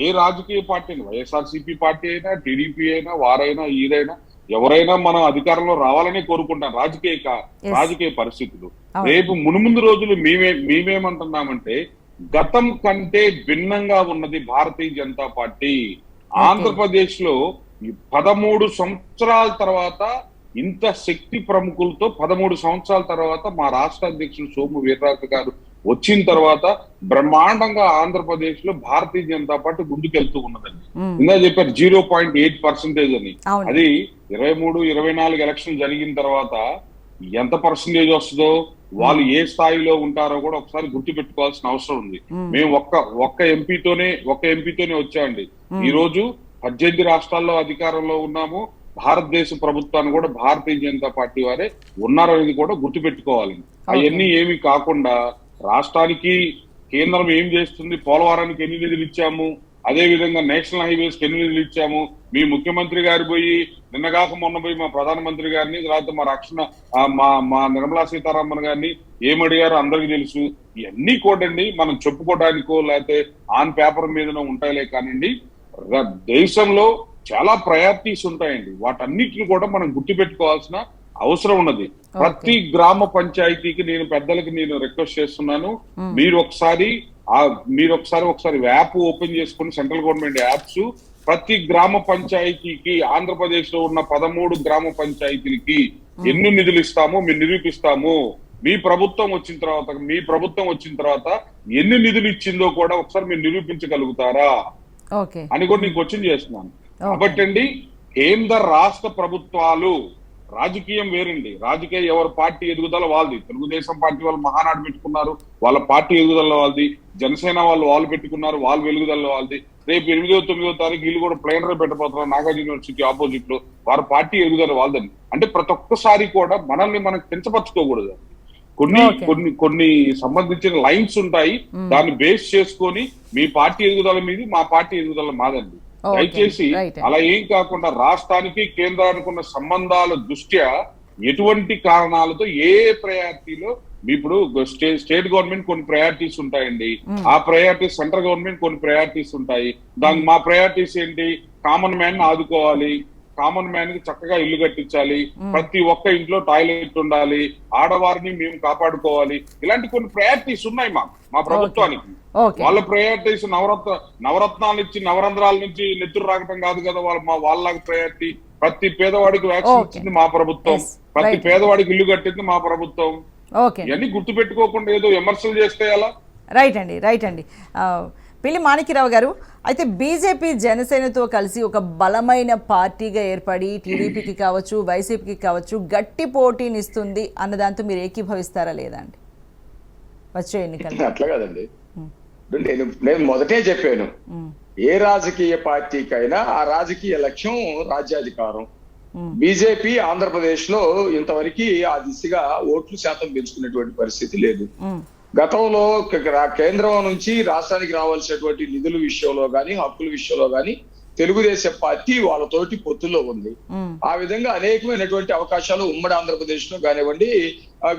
ఏ రాజకీయ పార్టీ అయినా, వైఎస్ఆర్సీపీ పార్టీ అయినా, టీడీపీ అయినా, వారైనా ఈరైనా ఎవరైనా మనం అధికారంలో రావాలని కోరుకుంటాం. రాజకీయ పరిస్థితులు రేపు మునుముందు రోజులు మేమేమంటున్నామంటే గతం కంటే భిన్నంగా ఉన్నది భారతీయ జనతా పార్టీ. ఆంధ్రప్రదేశ్ లో 13 సంవత్సరాల తర్వాత ఇంత శక్తి ప్రముఖులతో 13 సంవత్సరాల తర్వాత మా రాష్ట్ర అధ్యక్షుడు సోము వీర్రాజు గారు వచ్చిన తర్వాత బ్రహ్మాండంగా ఆంధ్రప్రదేశ్ లో భారతీయ జనతా పార్టీ ముందుకెళ్తూ ఉన్నదండి. ఇందా చెప్పారు 0.8% అని. అది 23-24 ఎలక్షన్ జరిగిన తర్వాత ఎంత పర్సంటేజ్ వస్తుందో, వాళ్ళు ఏ స్థాయిలో ఉంటారో కూడా ఒకసారి గుర్తు పెట్టుకోవాల్సిన అవసరం ఉంది. మేము ఒక్క ఎంపీతోనే వచ్చామండి. ఈ రోజు 18 రాష్ట్రాల్లో అధికారంలో ఉన్నాము. భారతదేశ ప్రభుత్వాన్ని కూడా భారతీయ జనతా పార్టీ వారే ఉన్నారనేది కూడా గుర్తు పెట్టుకోవాలి. అవన్నీ ఏమి కాకుండా రాష్ట్రానికి కేంద్రం ఏం చేస్తుంది, పోలవరానికి ఎన్ని నిధులు ఇచ్చాము, అదే విధంగా నేషనల్ హైవేస్ కి ఎన్ని నిధులు ఇచ్చాము, మీ ముఖ్యమంత్రి గారు పోయి నిన్నగాక మొన్న పోయి మా ప్రధానమంత్రి గారిని, తర్వాత మా నిర్మలా సీతారామన్ గారిని ఏమడిగారో అందరికీ తెలుసు. ఇవన్నీ కూడా మనం చెప్పుకోవడానికో లేకపోతే ఆన్ పేపర్ మీదనో ఉంటాయిలే కానివ్వండి, దేశంలో చాలా ప్రయారిటీస్ ఉంటాయండి. వాటన్నిటిని కూడా మనం గుర్తుపెట్టుకోవాల్సిన అవసరం ఉన్నది. ప్రతి గ్రామ పంచాయతీకి పెద్దలకి రిక్వెస్ట్ చేస్తున్నాను, మీరు ఒకసారి యాప్ ఓపెన్ చేసుకుని, సెంట్రల్ గవర్నమెంట్ యాప్స్, ప్రతి గ్రామ పంచాయతీకి ఆంధ్రప్రదేశ్ లో ఉన్న 13 గ్రామ పంచాయతీలకి ఎన్ని నిధులు ఇస్తామో మేము నిరూపిస్తాము. మీ ప్రభుత్వం వచ్చిన తర్వాత ఎన్ని నిధులు ఇచ్చిందో కూడా ఒకసారి మీరు నిరూపించగలుగుతారా అని కూడా నేను క్వశ్చన్ చేస్తున్నాను. కాబట్టి అండి, కేంద్ర రాష్ట్ర ప్రభుత్వాలు, రాజకీయం వేరండి. ఎవరి పార్టీ ఎదుగుదల వాళ్ళది. తెలుగుదేశం పార్టీ వాళ్ళు మహానాడు పెట్టుకున్నారు, వాళ్ళ పార్టీ ఎదుగుదల వాళ్ళది. జనసేన వాళ్ళు పెట్టుకున్నారు, వాళ్ళ వెలుగుదల వాళ్ళది. రేపు 8వ 9వ తారీఖు వీళ్ళు కూడా ప్లేనరీ పెట్టబోతున్నారు నాగార్జున యూనివర్సిటీ ఆపోజిట్ లో. వారి పార్టీ ఎదుగుదల వాళ్ళదని. అంటే ప్రతి ఒక్కసారి కూడా మనల్ని మనం కించపరచుకోకూడదు. కొన్ని Okay. కొన్ని కొన్ని సంబంధించిన లైన్స్ ఉంటాయి. దాన్ని బేస్ చేసుకొని మీ పార్టీ ఎదుగుదల మీది, మా పార్టీ ఎదుగుదల మాదండి. Okay. దయచేసి Right. అలా ఏం కాకుండా రాష్ట్రానికి కేంద్రానికి ఉన్న సంబంధాల దృష్ట్యా ఎటువంటి కారణాలతో ఏ ప్రయారిటీలో ఇప్పుడు స్టేట్ గవర్నమెంట్ కొన్ని ప్రయారిటీస్ ఉంటాయండి. ఆ ప్రయారిటీస్ సెంట్రల్ గవర్నమెంట్ కొన్ని ప్రయారిటీస్ ఉంటాయి. దానికి మా ప్రయారిటీస్ ఏంటి? కామన్ మ్యాన్ ఆదుకోవాలి, కామన్ మ్యాన్ కి చక్కగా ఇల్లు కట్టించాలి, ప్రతి ఒక్క ఇంట్లో టాయిలెట్ ఉండాలి, ఆడవారిని మేము కాపాడుకోవాలి. ఇలాంటి కొన్ని ప్రయారిటీస్ ఉన్నాయి మా ప్రభుత్వానికి. Okay. వాళ్ళ ప్రయారిటీస్ నవరత్నాలు ఇచ్చి నవరంధ్రాల నుంచి నెత్తురు రాకటం కాదు కదా వాళ్ళ ప్రయారిటీ. ప్రతి పేదవాడికి వ్యాక్సిన్ Okay. ఇచ్చింది మా ప్రభుత్వం, Yes. ప్రతి Right. పేదవాడికి ఇల్లు కట్టింది మా ప్రభుత్వం. ఓకే, ఇవన్నీ గుర్తు పెట్టుకోకుండా ఏదో విమర్శలు చేస్తే ఎలా? రైట్ అండి. పిల్లి మాణిక్యరావు గారు, అయితే బీజేపీ జనసేనతో కలిసి ఒక బలమైన పార్టీగా ఏర్పడి టీడీపీకి కావచ్చు, వైసీపీకి కావచ్చు గట్టి పోటీనిస్తుంది అన్నదాంతో మీరు ఏకీభవిస్తారా లేదా అండి వచ్చే ఎన్నికల్లో? అట్లా కాదండి. నేను మొదటే చెప్పాను, ఏ రాజకీయ పార్టీకైనా ఆ రాజకీయ లక్ష్యం రాజ్యాధికారం. బీజేపీ ఆంధ్రప్రదేశ్ లో ఇంతవరకు ఆ దిశగా ఓట్లు శాతం పెంచుకునేటువంటి పరిస్థితి లేదు. గతంలో కేంద్రం నుంచి రాష్ట్రానికి రావాల్సినటువంటి నిధుల విషయంలో గాని, హక్కుల విషయంలో గాని తెలుగుదేశం పార్టీ వాళ్ళతోటి పొత్తుల్లో ఉంది. ఆ విధంగా అనేకమైనటువంటి అవకాశాలు ఉమ్మడి ఆంధ్రప్రదేశ్ లో కానివ్వండి,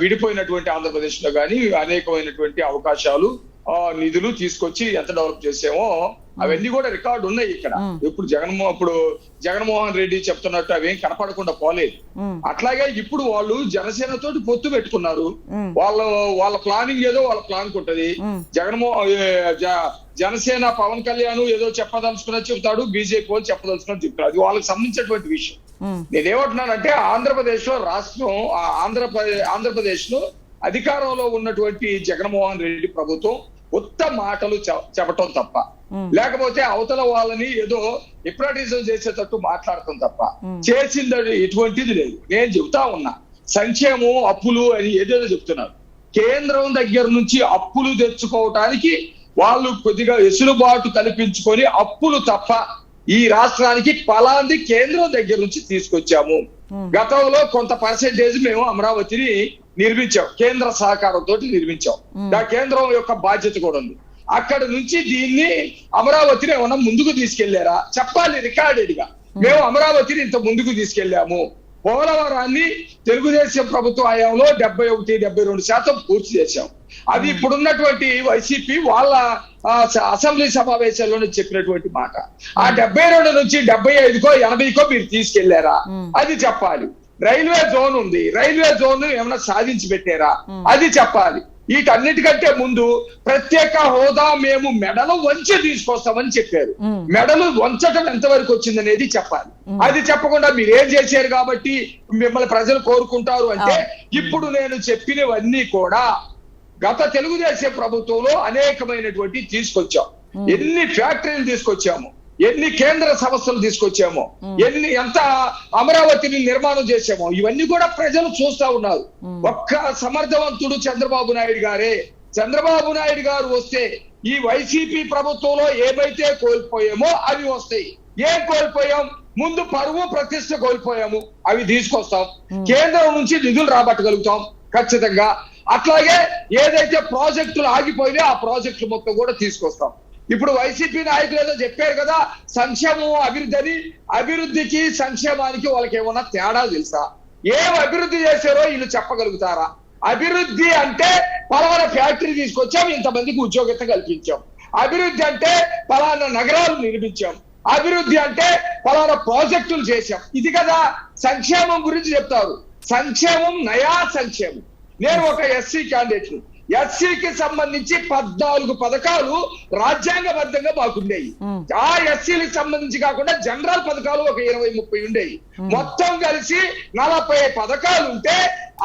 విడిపోయినటువంటి ఆంధ్రప్రదేశ్ లో గాని అనేకమైనటువంటి అవకాశాలు, నిధులు తీసుకొచ్చి ఎంత డెవలప్ చేసామో అవన్నీ కూడా రికార్డు ఉన్నాయి ఇక్కడ. ఇప్పుడు జగన్మోహన్ రెడ్డి చెప్తున్నట్టు అవేం కనపడకుండా పోలేదు. అట్లాగే ఇప్పుడు వాళ్ళు జనసేనతోటి పొత్తు పెట్టుకున్నారు. వాళ్ళ ప్లానింగ్ ఏదో వాళ్ళ ప్లాన్ ఉంటది. జనసేన పవన్ కళ్యాణ్ ఏదో చెప్పదలుచుకున్నది చెప్తాడు, బీజేపీ వాళ్ళు చెప్పదలుచుకున్నది చెప్తాడు. అది వాళ్ళకి సంబంధించినటువంటి విషయం. నేనేమంటున్నానంటే ఆంధ్రప్రదేశ్ లో ఆంధ్రప్రదేశ్ లో అధికారంలో ఉన్నటువంటి జగన్మోహన్ రెడ్డి ప్రభుత్వం కొత్త మాటలు చెప్పటం తప్ప, లేకపోతే అవతల వాళ్ళని ఏదో హిప్నటిజం చేసేటట్టు మాట్లాడటం తప్ప చేసింది ఎటువంటిది లేదు. నేను చెబుతా ఉన్నా, సంక్షేమం అప్పులు అని ఏదేదో చెప్తున్నారు. కేంద్రం దగ్గర నుంచి అప్పులు తెచ్చుకోవటానికి వాళ్ళు కొద్దిగా వెసులుబాటు కల్పించుకొని అప్పులు తప్ప ఈ రాష్ట్రానికి ఫలాంది కేంద్రం దగ్గర నుంచి తీసుకొచ్చాము. గతంలో కొంత పర్సెంటేజ్ మేము అమరావతిని నిర్మించాం, కేంద్ర సహకారంతో నిర్మించాం. ఆ కేంద్రం యొక్క బాధ్యత కూడా ఉంది. అక్కడ నుంచి దీన్ని అమరావతిని ఏమన్నా ముందుకు తీసుకెళ్లారా చెప్పాలి రికార్డెడ్ గా. మేము అమరావతిని ఇంత ముందుకు తీసుకెళ్లాము. పోలవరాన్ని తెలుగుదేశం ప్రభుత్వ హయాంలో 71-72% పూర్తి చేశాం. అది ఇప్పుడున్నటువంటి వైసీపీ వాళ్ళ అసెంబ్లీ సమావేశాల్లోనే చెప్పినటువంటి మాట. ఆ 72 నుంచి 75కో 80కో మీరు తీసుకెళ్లారా అది చెప్పాలి. రైల్వే జోన్ ఉంది, రైల్వే జోన్ ఏమైనా సాధించి పెట్టారా అది చెప్పాలి. వీటన్నిటికంటే ముందు ప్రత్యేక హోదా మేము మెడలు వంచి తీసుకొస్తామని చెప్పారు. మెడలు వంచటం ఎంతవరకు వచ్చిందనేది చెప్పాలి. అది చెప్పకుండా మీరు ఏం చేశారు కాబట్టి మిమ్మల్ని ప్రజలు కోరుకుంటారు అంటే, ఇప్పుడు నేను చెప్పినవన్నీ కూడా గత తెలుగుదేశం ప్రభుత్వంలో అనేకమైనటువంటి తీసుకొచ్చాం. ఎన్ని ఫ్యాక్టరీలు తీసుకొచ్చాము, ఎన్ని కేంద్ర సంస్థలు తీసుకొచ్చామో, ఎంత అమరావతిని నిర్మాణం చేశామో ఇవన్నీ కూడా ప్రజలు చూస్తా ఉన్నారు. ఒక్క సమర్థవంతుడు చంద్రబాబు నాయుడు గారే. చంద్రబాబు నాయుడు గారు వస్తే ఈ వైసీపీ ప్రభుత్వంలో ఏమైతే కోల్పోయామో అవి వస్తాయి. ఏం కోల్పోయాం? ముందు పరువు ప్రతిష్ట కోల్పోయాము, అవి తీసుకొస్తాం. కేంద్రం నుంచి నిధులు రాబట్టగలుగుతాం ఖచ్చితంగా. అట్లాగే ఏదైతే ప్రాజెక్టులు ఆగిపోయినా ఆ ప్రాజెక్టులు మొత్తం కూడా తీసుకొస్తాం. ఇప్పుడు వైసీపీ నాయకులు ఏదో చెప్పారు కదా సంక్షేమం అభివృద్ధి అని. అభివృద్ధికి సంక్షేమానికి వాళ్ళకి ఏమన్నా తేడా తెలుసా? ఏం అభివృద్ధి చేశారో వీళ్ళు చెప్పగలుగుతారా? అభివృద్ధి అంటే పలానా ఫ్యాక్టరీ తీసుకొచ్చాం, ఇంతమందికి ఉద్యోగత కల్పించాం. అభివృద్ధి అంటే పలానా నగరాలు నిర్మించాం. అభివృద్ధి అంటే పలానా ప్రాజెక్టులు చేశాం. ఇది కదా సంక్షేమం గురించి చెప్తారు. సంక్షేమం నయా సంక్షేమం. నేను ఒక ఎస్సీ క్యాండిడేట్. ఎస్సీకి సంబంధించి 14 పథకాలు రాజ్యాంగబద్ధంగా మాకుండేవి. ఆ ఎస్సీలకు సంబంధించి కాకుండా జనరల్ పథకాలు ఒక 20-30 ఉండేవి. మొత్తం కలిసి 40 పథకాలు ఉంటే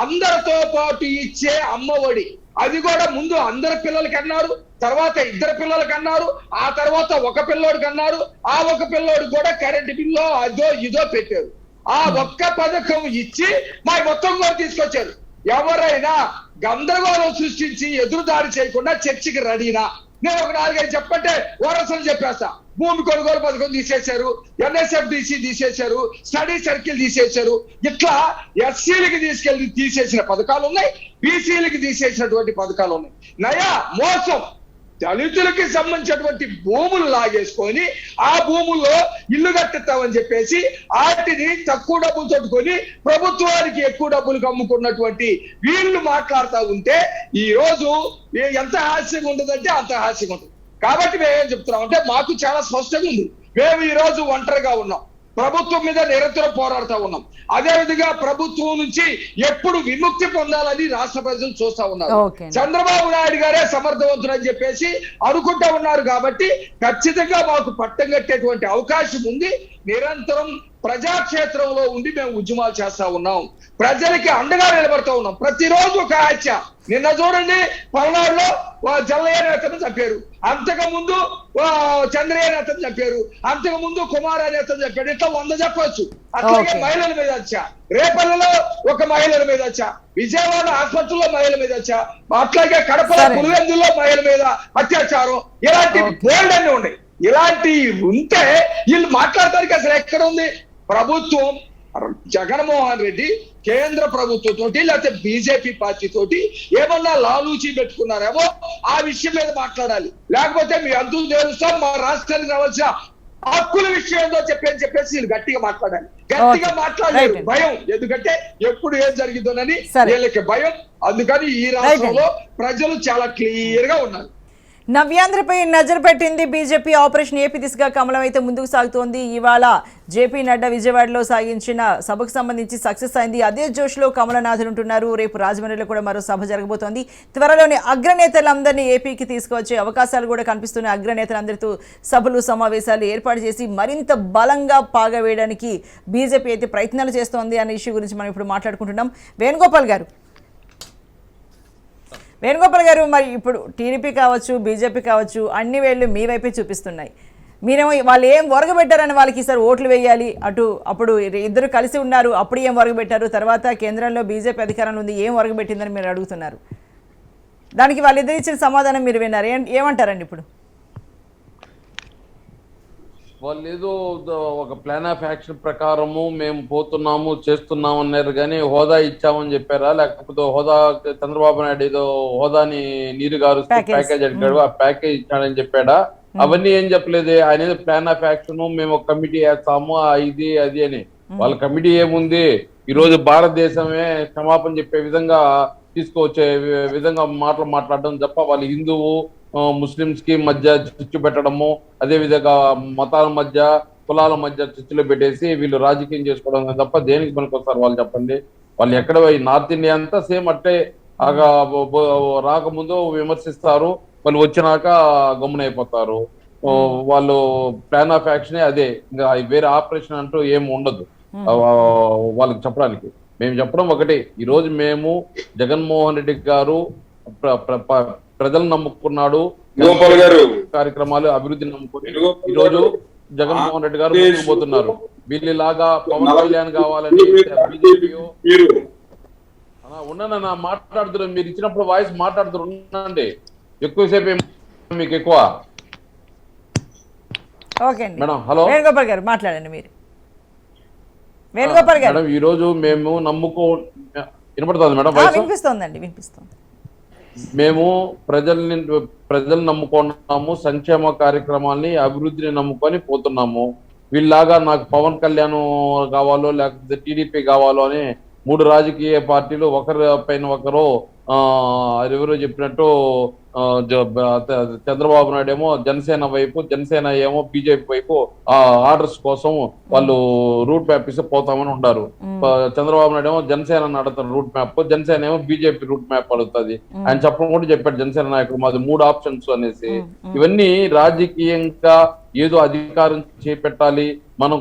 అందరితో పాటు ఇచ్చే అమ్మఒడి, అది కూడా ముందు అందరి పిల్లలకి అన్నారు, తర్వాత 2 పిల్లలకి అన్నారు, ఆ తర్వాత ఒక పిల్లోడికి అన్నారు. ఆ ఒక పిల్లోడు కూడా కరెంటు బిల్లో అదో ఇదో పెట్టారు. ఆ ఒక్క పథకం ఇచ్చి మా మొత్తం కూడా తీసుకొచ్చారు. ఎవరైనా గందరగోళం సృష్టించి ఎదురుదాడి చేయకుండా చర్చకి రెడీనా? నేను ఒక 4-5 చెప్పంటే ఓరసలు చెప్పేస్తా. భూమి కొనుగోలు పథకం తీసేశారు, NSFDC తీసేశారు, స్టడీ సర్కిల్ తీసేశారు. ఇట్లా ఎస్సీలకి తీసేసిన పథకాలు ఉన్నాయి, బీసీలకి తీసేసినటువంటి పథకాలు ఉన్నాయి. నయా మోసం దళితులకి సంబంధించినటువంటి భూములు లాగేసుకొని ఆ భూముల్లో ఇల్లు కట్టిస్తామని చెప్పేసి వాటిని తక్కువ డబ్బులు తట్టుకొని ప్రభుత్వానికి ఎక్కువ డబ్బులు అమ్ముకున్నటువంటి వీళ్ళు మాట్లాడుతూ ఉంటే ఈ రోజు ఎంత హాస్యంగా ఉంటుందంటే అంత హాస్యంగా ఉంటుంది. కాబట్టి మేమేం చెప్తున్నాం అంటే మాకు చాలా స్పష్టంగా ఉంది. మేము ఈ రోజు ఒంటరిగా ఉన్నాం, ప్రభుత్వం మీద నిరంతరం పోరాడుతూ ఉన్నాం. అదే విధంగా ప్రభుత్వం నుంచి ఎప్పుడు విముక్తి పొందాలని రాష్ట్ర ప్రజలు చూస్తా ఉన్నారు. చంద్రబాబు నాయుడు గారే సమర్థవంతుడు అని చెప్పేసి అనుకుంటా ఉన్నారు. కాబట్టి ఖచ్చితంగా మాకు పట్టం కట్టేటువంటి అవకాశం ఉంది. నిరంతరం ప్రజాక్షేత్రంలో ఉండి మేము ఉద్యమాలు చేస్తా ఉన్నాం, ప్రజలకి అండగా నిలబడతా ఉన్నాం. ప్రతిరోజు ఒక హత్య. నిన్న చూడండి పల్నాడులో జల్లయ్య నేతను చంపారు, అంతకు ముందు చంద్రయ్య నేతను చంపారు, అంతకు ముందు కుమార్ నేతను చంపారు. ఇట్లా 100 చెప్పొచ్చు. అట్లాగే మహిళల మీద వచ్చా, రేపల్లలో ఒక మహిళల మీద వచ్చా, విజయవాడ ఆసుపత్రిలో మహిళల మీద వచ్చా, అట్లాగే కడపలో పులివెందుల్లో మహిళల మీద అత్యాచారం, ఇలాంటి బోల్డ్ అన్ని ఉన్నాయి. ఇలాంటి ఉంటే వీళ్ళు మాట్లాడటానికి అసలు ఎక్కడ ఉంది? ప్రభుత్వం జగన్మోహన్ రెడ్డి కేంద్ర ప్రభుత్వంతో లేకపోతే బీజేపీ పార్టీ తోటి ఏమన్నా లాలూచి పెట్టుకున్నారేమో ఆ విషయం మీద మాట్లాడాలి. లేకపోతే మీ అందుకు తెలుస్తాం, మా రాష్ట్రానికి రావాల్సిన హక్కుల విషయంలో చెప్పేసి వీళ్ళు గట్టిగా మాట్లాడాలి. గట్టిగా మాట్లాడలేదు, భయం. ఎందుకంటే ఎప్పుడు ఏం జరిగిందోనని వీళ్ళకి భయం. అందుకని ఈ రాష్ట్రంలో ప్రజలు చాలా క్లియర్ గా ఉన్నారు. నవ్యాంధ్రపై నజర్ పెట్టింది బీజేపీ. ఆపరేషన్ ఏపీ దిశగా కమలం అయితే ముందుకు సాగుతోంది. ఇవాళ జేపీ నడ్డా విజయవాడలో సాగించిన సభకు సంబంధించి సక్సెస్ అయింది. అదే జోష్లో కమలనాథులు ఉంటున్నారు. రేపు రాజమండ్రిలో కూడా మరో సభ జరగబోతోంది. త్వరలోనే అగ్రనేతలందరినీ ఏపీకి తీసుకువచ్చే అవకాశాలు కూడా కనిపిస్తున్నాయి. అగ్రనేతలందరితో సభలు సమావేశాలు ఏర్పాటు చేసి మరింత బలంగా పాగవేయడానికి బీజేపీ అయితే ప్రయత్నాలు చేస్తోంది అనే ఇష్యూ గురించి మనం ఇప్పుడు మాట్లాడుకుంటున్నాం. వేణుగోపాల్ గారు, మరి ఇప్పుడు టీడీపీ కావచ్చు, బీజేపీ కావచ్చు, అన్ని వేళ్ళు మీ వైపే చూపిస్తున్నాయి. మీరేమో వాళ్ళు ఏం ఒరగబెట్టారని వాళ్ళకి ఈసారి ఓట్లు వేయాలి, అప్పుడు ఇద్దరు కలిసి ఉన్నారు, అప్పుడు ఏం ఒరగబెట్టారు, తర్వాత కేంద్రంలో బీజేపీ అధికారంలో ఉంది, ఏం ఒరగబెట్టిందని మీరు అడుగుతున్నారు. దానికి వాళ్ళిద్దరు ఇచ్చిన సమాధానం మీరు విన్నారు. ఏమంటారండి ఇప్పుడు? వాళ్ళు ఏదో ఒక ప్లాన్ ఆఫ్ యాక్షన్ ప్రకారము మేము పోతున్నాము చేస్తున్నాము అన్నారు, కానీ హోదా ఇచ్చామని చెప్పారా? లేకపోతే హోదా చంద్రబాబు నాయుడు ఏదో హోదాని నీరు గారు ప్యాకేజ్ అడిగాడు, ఆ ప్యాకేజ్ ఇచ్చాడని చెప్పాడా? అవన్నీ ఏం చెప్పలేదే. ఆయన ఏదో ప్లాన్ ఆఫ్ యాక్షన్ మేము ఒక కమిటీ వేస్తాము ఇది అది అని. వాళ్ళ కమిటీ ఏముంది? ఈ రోజు భారతదేశమే క్షమాపణ చెప్పే విధంగా తీసుకువచ్చే విధంగా మాట్లాడడం తప్ప వాళ్ళు హిందువు ముస్లింస్ కి మధ్య చిచ్చు పెట్టడము, అదే విధంగా మతాల మధ్య కులాల మధ్య చిచ్చులు పెట్టేసి వీళ్ళు రాజకీయం చేసుకోవడం తప్ప దేనికి పనికొస్తారు వాళ్ళు చెప్పండి? వాళ్ళు ఎక్కడ నార్త్ ఇండియా అంతా సేమ్ అట్టే రాకముందు విమర్శిస్తారు, వాళ్ళు వచ్చినాక గమ్మునైపోతారు. వాళ్ళు ప్లాన్ ఆఫ్ యాక్షన్ అదే, ఇంకా వేరే ఆపరేషన్ అంటూ ఏమి ఉండదు వాళ్ళకి చెప్పడానికి. మేము చెప్పడం ఒకటే, ఈ రోజు మేము జగన్మోహన్ రెడ్డి గారు ప్రజలు నమ్ముకున్నాడు, గోపాల్ గారు కార్యక్రమాలు అభివృద్ధి నమ్ముకుని ఈ రోజు జగన్మోహన్ రెడ్డి గారు ముందుకు పోతున్నారు. వీళ్ళలాగా పవన్ కళ్యాణ్ కావాలని బీజేపీ ఉండనన్నా మాట్లాడుతున్నారు. మీరు ఇచ్చినప్పుడు వాయిస్ మాట్లాడుతున్నారు, ఉండండి. ఎక్కువసేపు మీకు ఎక్కువ. మేడం హలో, వేణుగోపాల్ గారు మాట్లాడండి. మీరు వేణుగోపాల్ గారు, ఈ రోజు మేము వినపడుతుంది మేడం? వినిపిస్తోందండి, వినిపిస్తుంది. మేము ప్రజలు నమ్ముకున్నాము, సంక్షేమ కార్యక్రమాల్ని అభివృద్ధిని నమ్ముకొని పోతున్నాము. వీళ్ళలాగా నాకు పవన్ కళ్యాణ్ కావాలో లేకపోతే టీడీపీ కావాలో అని 3 రాజకీయ పార్టీలు ఒకరి పైన ఒకరు ఎవరో చెప్పినట్టు చంద్రబాబు నాయుడు ఏమో జనసేన వైపు, జనసేన ఏమో బీజేపీ వైపు ఆర్డర్స్ కోసం వాళ్ళు రూట్ మ్యాప్ ఇస్తే పోతామని ఉంటారు. చంద్రబాబు నాయుడు ఏమో జనసేన నడుతారు రూట్ మ్యాప్, జనసేన ఏమో బీజేపీ రూట్ మ్యాప్ అడుగుతుంది. ఆయన చెప్పడం కూడా చెప్పాడు జనసేన నాయకుడు మాది 3 ఆప్షన్స్ అనేసి. ఇవన్నీ రాజకీయంగా ఏదో అధికారం చేపట్టాలి, మనం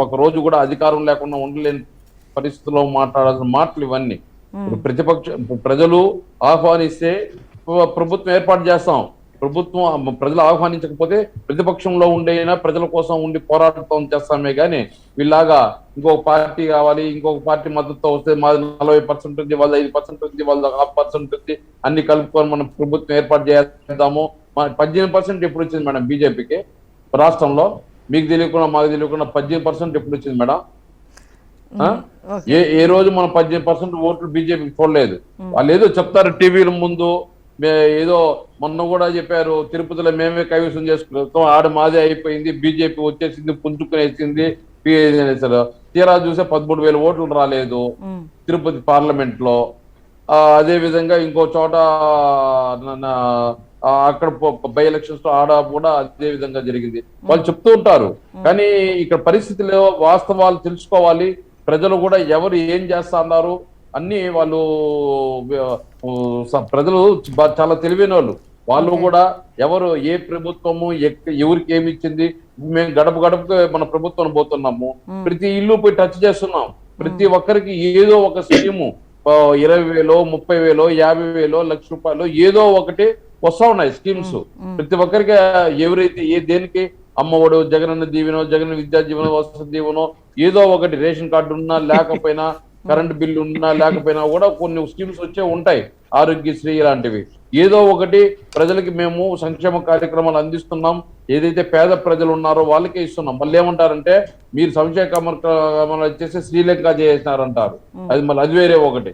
ఒక రోజు కూడా అధికారం లేకుండా ఉండలేని పరిస్థితుల్లో మాట్లాడాల్సిన మాటలు ఇవన్నీ. ప్రజలు ఆహ్వానిస్తే ప్రభుత్వం ఏర్పాటు చేస్తాం. ప్రజలు ఆహ్వానించకపోతే ప్రతిపక్షంలో ఉండేనా ప్రజల కోసం ఉండి పోరాటం చేస్తామే గానీ వీళ్ళలాగా ఇంకొక పార్టీ కావాలి, ఇంకొక పార్టీ మద్దతుతో వస్తే మాది 40% ఉంది, వాళ్ళ 5% ఉంది, వాళ్ళ 0.5% ఉంది, అన్ని కలుపుకొని మనం ప్రభుత్వం ఏర్పాటు చేద్దాము. 18% ఎప్పుడు వచ్చింది మేడం బీజేపీకి? రాష్ట్రంలో? మీకు తెలియకుండా మాకు తెలియకుండా 18% ఎప్పుడు వచ్చింది మేడం? ఏ రోజు మనం 18% ఓట్లు బీజేపీకి చూడలేదు. వాళ్ళు ఏదో చెప్తారు టీవీల ముందు, ఏదో మొన్న కూడా చెప్పారు తిరుపతిలో మేమే కైవసం చేసుకుంటాం, ఆడ మాదే అయిపోయింది, బీజేపీ వచ్చేసింది, పుంజుకునేసింది. తీరా చూసే 13,000 ఓట్లు రాలేదు తిరుపతి పార్లమెంట్ లో. అదే విధంగా ఇంకో చోట అక్కడ బై ఎలక్షన్స్ లో ఆడ కూడా అదే విధంగా జరిగింది. వాళ్ళు చెప్తూ ఉంటారు, కానీ ఇక్కడ పరిస్థితుల్లో వాస్తవాలు తెలుసుకోవాలి. ప్రజలు కూడా ఎవరు ఏం చేస్తా అన్నారు అన్ని వాళ్ళు ప్రజలు చాలా తెలివైన వాళ్ళు కూడా ఎవరు ఏ ప్రభుత్వము ఎవరికి ఏమి ఇచ్చింది. మేము గడప గడపకు మన ప్రభుత్వం పోతున్నాము, ప్రతి ఇల్లు పోయి టచ్ చేస్తున్నాం. ప్రతి ఒక్కరికి ఏదో ఒక స్కీము 20,000, 30,000, 50,000, ₹1,00,000 ఏదో ఒకటి వస్తా ఉన్నాయి స్కీమ్స్. ప్రతి ఒక్కరికి ఎవరైతే దేనికి అమ్మఒడు, జగనన్న దీవెనో, జగన్ విద్యా జీవనో, వసతి దీవెనో, ఏదో ఒకటి రేషన్ కార్డు ఉన్నా లేకపోయినా, కరెంట్ బిల్లు ఉన్నా లేకపోయినా కూడా కొన్ని స్కీమ్స్ వచ్చే ఉంటాయి. ఆరోగ్యశ్రీ ఇలాంటివి ఏదో ఒకటి ప్రజలకి మేము సంక్షేమ కార్యక్రమాలు అందిస్తున్నాం. ఏదైతే పేద ప్రజలు ఉన్నారో వాళ్ళకే ఇస్తున్నాం. మళ్ళీ ఏమంటారంటే మీరు సంక్షేమ కార్యక్రమాలు వచ్చేసి శ్రీలంక చేసినారంటారు. అది మళ్ళీ అది వేరే ఒకటి.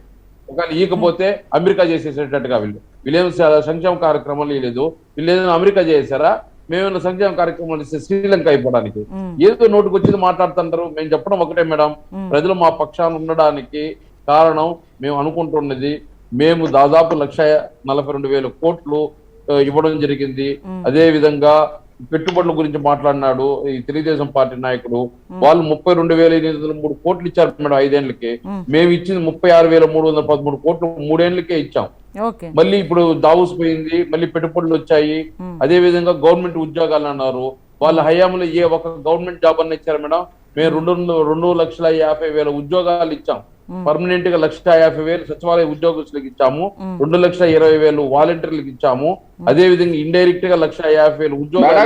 ఒకవేళ ఈకపోతే అమెరికా చేసేసేటట్టుగా వీళ్ళేం సంక్షేమ కార్యక్రమాలు లేదు. వీళ్ళు ఏదైనా అమెరికా చేశారా? మేమేమైనా సంక్షేమ కార్యక్రమాలు ఇస్తే శ్రీలంక అయిపోవడానికి ఏదో నోటుకు వచ్చింది మాట్లాడుతుంటారు. మేము చెప్పడం ఒకటే మేడం, ప్రజలు మా పక్షాన ఉండడానికి కారణం మేము అనుకుంటున్నది, మేము దాదాపు 1,42,000 కోట్లు ఇవ్వడం జరిగింది. అదే విధంగా పెట్టుబడుల గురించి మాట్లాడినాడు ఈ తెలుగుదేశం పార్టీ నాయకుడు. వాళ్ళు 32,803 కోట్లు ఇచ్చారు మేడం 5 ఏళ్లకి. మేము ఇచ్చింది 36,313 కోట్లు 3 ఏళ్లకే ఇచ్చాం. మళ్ళీ ఇప్పుడు దావూస్ పోయింది, మళ్ళీ పెట్టుబడులు వచ్చాయి. అదే విధంగా గవర్నమెంట్ ఉద్యోగాలు అన్నారు. వాళ్ళ హయాంలో ఏ ఒక గవర్నమెంట్ జాబ్ అన్న ఇచ్చారు మేడం? మేము 2,50,000 ఉద్యోగాలు ఇచ్చాం. పర్మనెంట్ గా 1,50,000 సచివాలయ ఉద్యోగస్తులకు ఇచ్చాము. 2,20,000 వాలంటీర్లకు ఇచ్చాము. అదే విధంగా ఇండైరెక్ట్ గా 1,50,000 ఉద్యోగాలు.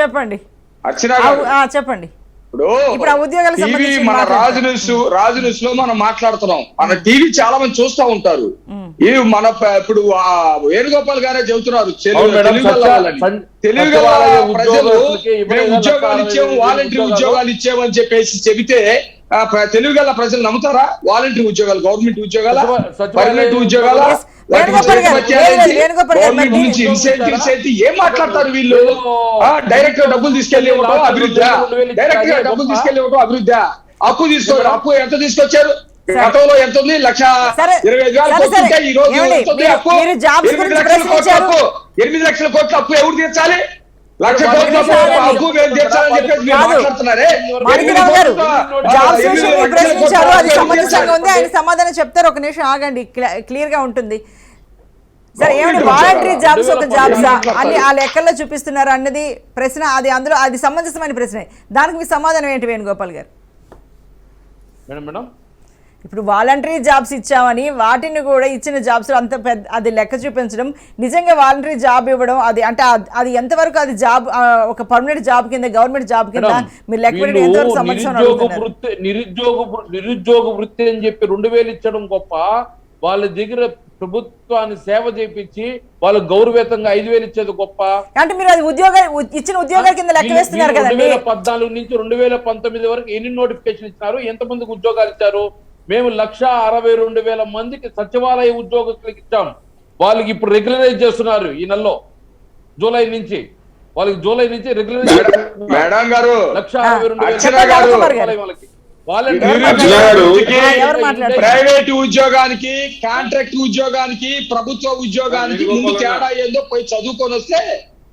చెప్పండి. ఇప్పుడు మన రాజు న్యూస్ లో మనం మాట్లాడుతున్నాం. మన టీవీ చాలా మంది చూస్తా ఉంటారు. మన ఇప్పుడు వేణుగోపాల్ గారే చెబుతున్నారు తెలుగు ప్రజలు ఉద్యోగాలు ఇచ్చాము, వాలంటీర్ ఉద్యోగాలు ఇచ్చామని చెప్పేసి చెబితే తెలుగు గల ప్రజలు నమ్ముతారా? వాలంటీర్ ఉద్యోగాలు, గవర్నమెంట్ ఉద్యోగాల, పర్మనెంట్ ఉద్యోగాల, గవర్నమెంట్ నుంచి ఇన్సెంటివ్స్ ఏంటి? ఏం మాట్లాడతారు వీళ్ళు? డైరెక్ట్ గా డబ్బులు తీసుకెళ్లి ఇవ్వటం అభివృద్ధి, డైరెక్ట్ గా డబ్బులు తీసుకెళ్లి ఇవ్వటం అభివృద్ధి. అప్పు తీసుకోవాలి. అప్పు ఎంత తీసుకొచ్చారు? గతంలో ఎంత ఉంది? 1,25,000 ఈ రోజు ఎంత ఉంది అప్పు? 8 లక్షల కోట్ల అప్పు. 8 లక్షల కోట్ల అప్పు ఎవరు తీర్చాలి? 1,00,000 కోట్ల అప్పు తీర్చాలని చెప్పేసి మీరు మాట్లాడుతున్నారే. ఆయన సమాధానం చెప్తారు. ఒక నిమిషం ఆగండి, క్లియర్ గా ఉంటుంది. సరే, ఏమంటే వాలంటరీ జాబ్స్ ఒక జాబ్సా అని ఆ లెక్కల్లో చూపిస్తున్నారు అన్నది ప్రశ్న. అది అందులో అది సమంజసమైన ప్రశ్న. దానికి మీ సమాధానం ఏంటి వేణుగోపాల్ గారు? మేడం ఇప్పుడు వాలంటరీ జాబ్స్ ఇచ్చామని వాటిని కూడా ఇచ్చిన జాబ్స్ అంత పెద్ద అది లెక్క చూపించడం, నిజంగా వాలంటరీ జాబ్ ఇవ్వడం, అది అంటే అది ఎంతవరకు అది జాబ్ ఒక పర్మనెంట్ జాబ్ కింద, గవర్నమెంట్ జాబ్ కింద మీరు లెక్క ఎంతవరకు నిరుద్యోగ వృత్తి అని చెప్పి 2,000 ఇచ్చడం గొప్ప. వాళ్ళ దగ్గర ప్రభుత్వాన్ని సేవ చేయించి వాళ్ళు గౌరవేతంగా 5,000 ఇచ్చేది గొప్ప. అంటే మీరు అది ఇచ్చిన ఉద్యోగాల కింద లెక్క వేస్తున్నారు కదండి. 2014 నుంచి 2019 వరకు ఎన్ని నోటిఫికేషన్ ఇచ్చారు? ఎంతమందికి ఉద్యోగాలు ఇచ్చారు? మేము 1,62,000 మందికి సచివాలయ ఉద్యోగస్తులకు ఇచ్చాం. వాళ్ళకి ఇప్పుడు రెగ్యులరైజ్ చేస్తున్నారు ఈ నెలలో. జూలై నుంచి రెగ్యులరైజ్ ప్రైవేట్ ఉద్యోగానికి, కాంట్రాక్ట్ ఉద్యోగానికి, ప్రభుత్వ ఉద్యోగానికి ముందు తేడా ఏందో పోయి చదువుకొని వస్తే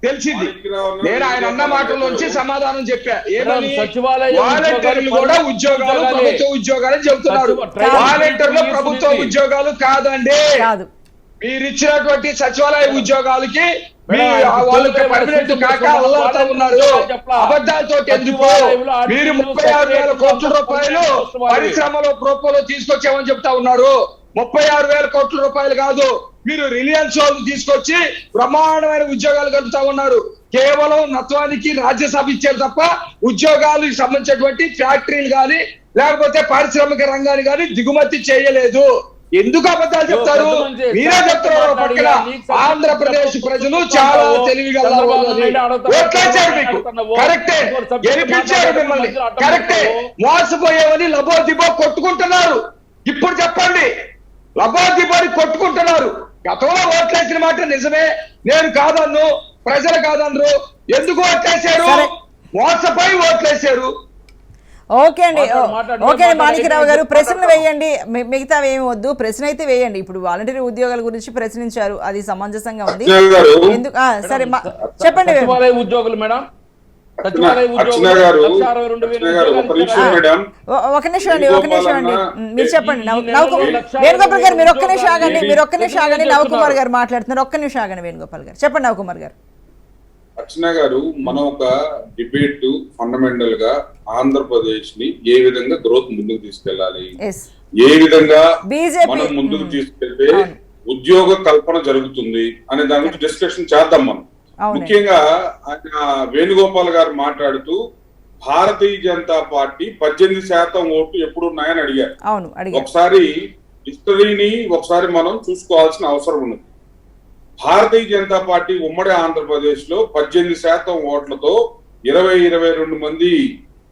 తెలిసింది. నేను ఆయన అన్న మాటల్లోంచి సమాధానం చెప్పా. ఏమని? వాలంటీర్లు కూడా ఉద్యోగాలు ప్రభుత్వ ఉద్యోగాలు చెబుతున్నారు. వాలంటీర్లు ప్రభుత్వ ఉద్యోగాలు కాదండి. మీరు ఇచ్చినటువంటి సచివాలయ ఉద్యోగాలకి వాళ్ళకి పర్మనెంట్ కాక అల్లాడుతూ ఉన్నారు. అబద్ధాలతో ఎందుకు? మీరు 36,000 కోట్ల రూపాయలు పరిశ్రమలో ప్రోపోలో తీసుకొచ్చామని చెప్తా ఉన్నారు. 36,000 కోట్ల రూపాయలు కాదు, మీరు రిలయన్స్ వాళ్ళు తీసుకొచ్చి బ్రహ్మాండమైన ఉద్యోగాలు కలుపుతా ఉన్నారు. కేవలం నత్వానికి రాజ్యసభ ఇచ్చారు తప్ప ఉద్యోగాలకు సంబంధించినటువంటి ఫ్యాక్టరీలు కానీ లేకపోతే పారిశ్రామిక రంగాన్ని కానీ దిగుమతి చేయలేదు. ఎందుకు అబద్ధాలు చెప్తారు? మీరే చెప్తున్నారు పక్కన ఆంధ్రప్రదేశ్ ప్రజలు చాలా తెలివిగా ఓట్లేశారు మీకు, కరెక్టే, గెలిపించారు మిమ్మల్ని, కరెక్టే. మోసపోయేవని లబో దిబో కొట్టుకుంటున్నారు. ఇప్పుడు చెప్పండి, లబో దిబోని కొట్టుకుంటున్నారు. గతంలో ఓట్లేసిన మాట నిజమే, నేను కాదన్ను, ప్రజలు కాదన్నారు. ఎందుకు ఓట్లేశారు? మోసపోయి ఓట్లేశారు. ఓకే అండి, ఓకే అండి మాణిక్యరావు గారు, ప్రశ్నలు వేయండి, మిగతా ఏమి వద్దు, ప్రశ్న అయితే వేయండి. ఇప్పుడు వాలంటీర్ ఉద్యోగాల గురించి ప్రశ్నించారు, అది సమంజసంగా ఉంది. ఎందుకు సరే చెప్పండి. ఉద్యోగులు మేడం, ఒక నిమిషం అండి, ఒక నిమిషం అండి, మీరు చెప్పండి. నవకుమార్ వేణుగోపాల్ గారు, మీరు ఒక్క నిమిషం ఆగండి, మీరు ఒక్క నిమిషం ఆగండి. నవకుమార్ గారు మాట్లాడుతున్నారు, ఒక్క నిమిషం ఆగండి వేణుగోపాల్ గారు. చెప్పండి నవకుమార్ గారు. అర్చన గారు, మనం ఒక డిబేట్ ఫండమెంటల్ గా ఆంధ్రప్రదేశ్ ని ఏ విధంగా గ్రోత్ ముందుకు తీసుకెళ్లాలి, ఏ విధంగా మనం ముందుకు తీసుకెళ్తే ఉద్యోగ కల్పన జరుగుతుంది అనే దాని గురించి డిస్కషన్ చేద్దాం మనం. ముఖ్యంగా ఆయన వేణుగోపాల్ గారు మాట్లాడుతూ భారతీయ జనతా పార్టీ 18% ఓట్లు ఎప్పుడు ఉన్నాయని అడిగారు. ఒకసారి హిస్టరీని ఒకసారి మనం చూసుకోవాల్సిన అవసరం ఉన్నది. భారతీయ జనతా పార్టీ ఉమ్మడి ఆంధ్రప్రదేశ్ లో 18% ఓట్లతో 22 మంది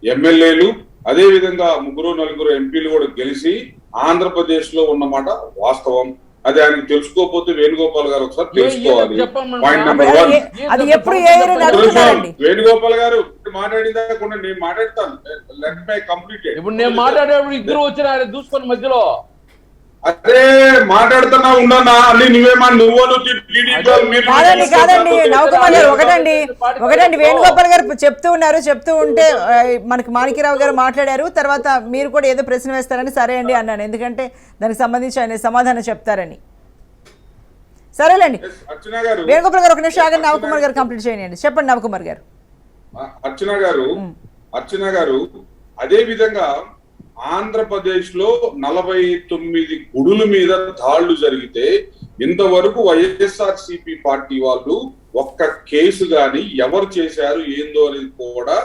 ఎమ్మెల్యేలు, అదే విధంగా 3-4 ఎంపీలు కూడా గెలిచి ఆంధ్రప్రదేశ్ లో ఉన్నమాట వాస్తవం. అది ఆయనకు తెలుసుకోకపోతే వేణుగోపాల్ గారు ఒకసారి తెలుసుకోవాలి. Point number 1. వేణుగోపాల్ గారు మాట్లాడిందా నేను మాట్లాడతాను. Let my complete. ఇప్పుడు నేను మాట్లాడేప్పుడు ఇద్దరు వచ్చిన చూసుకొని మధ్యలో అదే మాట్లాడుతున్నా ఉండనా అని నువ్వేమా కాదండి నవకుమార్ గారు, ఒకటండి వేణుగోపాల్ గారు చెప్తూ ఉంటే మనకి మాణిక్యరావు గారు మాట్లాడారు, తర్వాత మీరు కూడా ఏదో ప్రశ్న వేస్తారని సరే అండి అన్నాను, ఎందుకంటే దానికి సంబంధించి ఆయన సమాధానం చెప్తారని. సరేలేండి వేణుగోపాల్ గారు, ఒక నిమిషం ఆగండి, నవకుమార్ గారు కంప్లీట్ చేయండి. చెప్పండి నవకుమార్ గారు. అర్చన గారు అదే విధంగా ఆంధ్రప్రదేశ్ లో 49 గుడుల మీద దాళ్లు జరిగితే ఇంతవరకు వైఎస్ఆర్సీపీ పార్టీ వాళ్ళు ఒక్క కేసు గాని ఎవరు చేశారు ఏందో అనేది కూడా